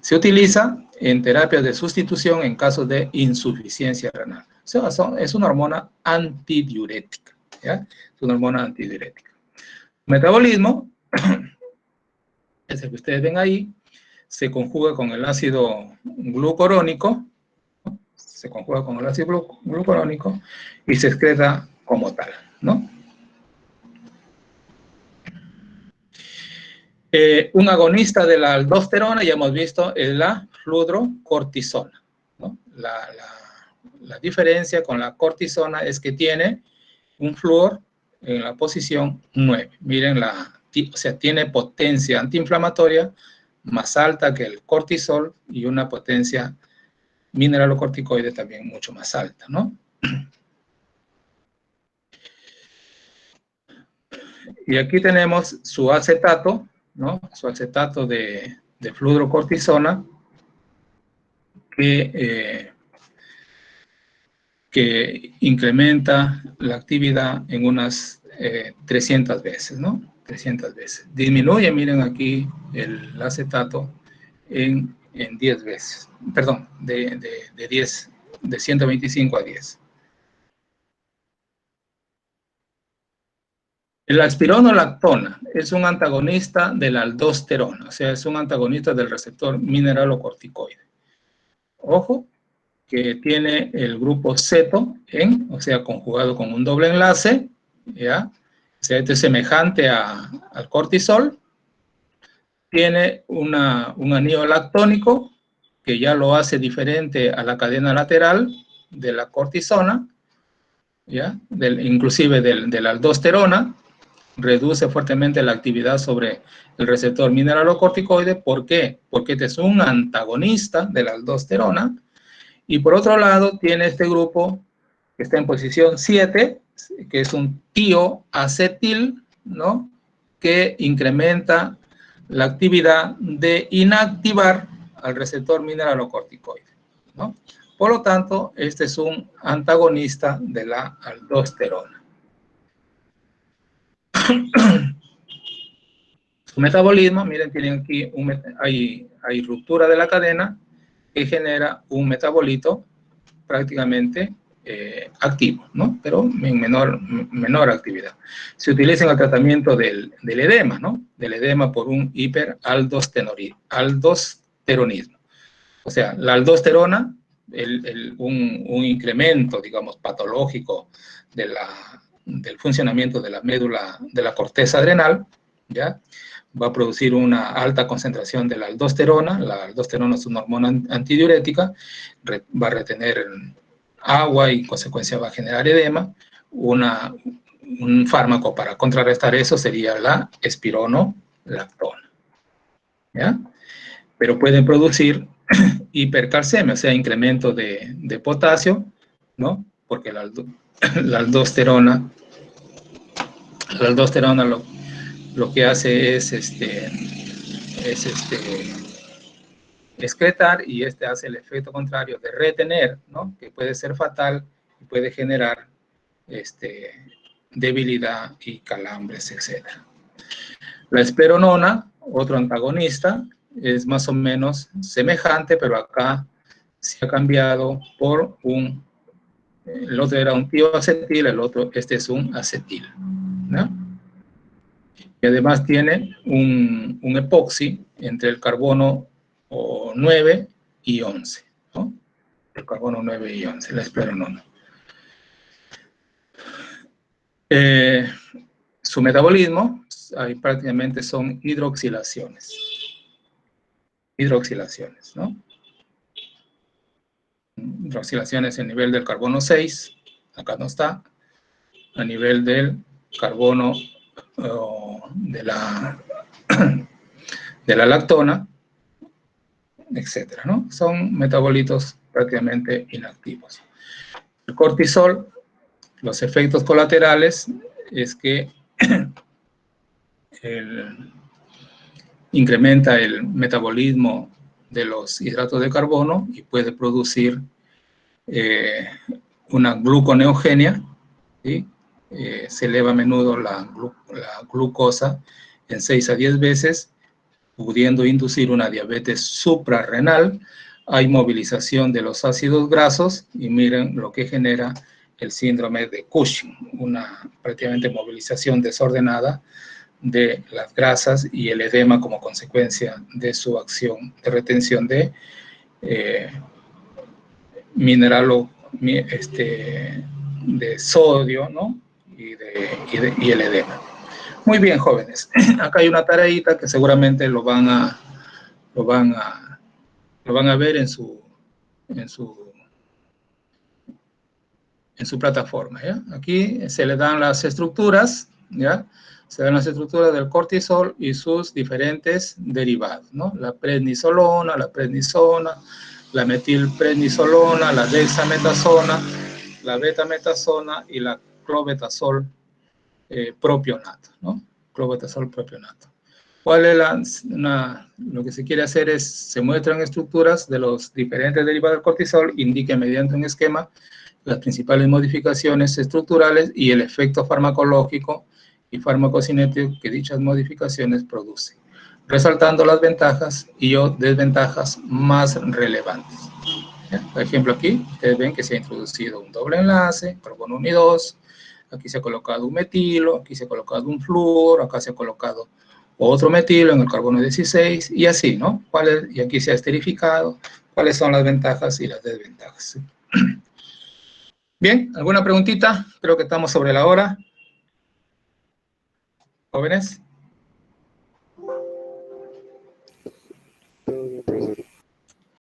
Se utiliza en terapias de sustitución en casos de insuficiencia renal. O sea, es una hormona antidiurética, ¿ya? Es una hormona antidiurética. Metabolismo, es el que ustedes ven ahí, se conjuga con el ácido glucurónico, ¿no? Se conjuga con el ácido glucurónico y se excreta como tal, ¿no? Un agonista de la aldosterona, ya hemos visto, es la fludrocortisona, ¿no? La diferencia con la cortisona es que tiene un flúor en la posición 9. Miren, o sea, tiene potencia antiinflamatoria más alta que el cortisol y una potencia mineralocorticoide también mucho más alta, ¿no? Y aquí tenemos su acetato, ¿no? Su acetato de fludrocortisona que incrementa la actividad en unas 300 veces, ¿no? 300 veces. Disminuye, miren aquí, el acetato en 10 veces. Perdón, de 125 a 10. El aspironolactona es un antagonista de la aldosterona, o sea, es un antagonista del receptor mineralocorticoide. Ojo, que tiene el grupo ceto o sea, conjugado con un doble enlace, ¿ya? O sea, este es semejante al cortisol. Tiene un anillo lactónico que ya lo hace diferente a la cadena lateral de la cortisona, ¿ya? Inclusive de la aldosterona. Reduce fuertemente la actividad sobre el receptor mineralocorticoide. ¿Por qué? Porque este es un antagonista de la aldosterona. Y por otro lado, tiene este grupo que está en posición 7, que es un tioacetil, ¿no? Que incrementa la actividad de inactivar al receptor mineralocorticoide, ¿no? Por lo tanto, este es un antagonista de la aldosterona. Su metabolismo, miren, tienen aquí, hay ruptura de la cadena que genera un metabolito prácticamente activo, ¿no? Pero en menor actividad. Se utiliza en el tratamiento del edema, ¿no? Del edema por un hiperaldosteronismo. O sea, la aldosterona, un incremento, digamos, patológico del funcionamiento de la médula, de la corteza adrenal, ¿ya? Va a producir una alta concentración de la aldosterona. La aldosterona es una hormona antidiurética, va a retener agua y en consecuencia va a generar edema. Un fármaco para contrarrestar eso sería la espironolactona, ¿ya? Pero pueden producir hipercalcemia, o sea, incremento de potasio, ¿no? Porque la aldosterona lo que hace es excretar, y hace el efecto contrario de retener, ¿no? Que puede ser fatal y puede generar debilidad y calambres, etc. La esperonona, otro antagonista, es más o menos semejante, pero acá se ha cambiado por el otro era un tioacetil, el otro, este es un acetil, ¿no? Y además tiene un epoxi entre el carbono 9 y 11, ¿no? El carbono 9 y 11, la esperonona. Su metabolismo, ahí prácticamente son hidroxilaciones. Hidroxilaciones, ¿no? Hidroxilaciones a nivel del carbono 6, acá no está, a nivel del carbono de la lactona, etcétera, ¿no? Son metabolitos prácticamente inactivos. El cortisol, los efectos colaterales es que incrementa el metabolismo de los hidratos de carbono y puede producir una gluconeogenia, ¿sí? Se eleva a menudo la glucosa en 6 a 10 veces, pudiendo inducir una diabetes suprarrenal. Hay movilización de los ácidos grasos y miren lo que genera el síndrome de Cushing, una prácticamente movilización desordenada de las grasas y el edema como consecuencia de su acción de retención de de sodio, ¿no? Y el edema. Muy bien, jóvenes. Acá hay una tareita que seguramente lo van a ver en su plataforma, ¿ya? Aquí se le dan las estructuras, ¿ya? Se dan las estructuras del cortisol y sus diferentes derivados, ¿no? La prednisolona, la prednisona, la metilprednisolona, la dexametasona, la betametasona y la clobetasol propionato, ¿no? Clobetasol propionato. ¿Cuál es lo que se quiere hacer es, se muestran estructuras de los diferentes derivados del cortisol, indique mediante un esquema las principales modificaciones estructurales y el efecto farmacológico y farmacocinético que dichas modificaciones producen, resaltando las ventajas y o desventajas más relevantes. Por ejemplo, aquí ustedes ven que se ha introducido un doble enlace, carbono 1 y 2, aquí se ha colocado un metilo, aquí se ha colocado un flúor, acá se ha colocado otro metilo en el carbono 16 y así, ¿no? Y aquí se ha esterificado, cuáles son las ventajas y las desventajas. Bien, ¿alguna preguntita? Creo que estamos sobre la hora. ¿Jóvenes?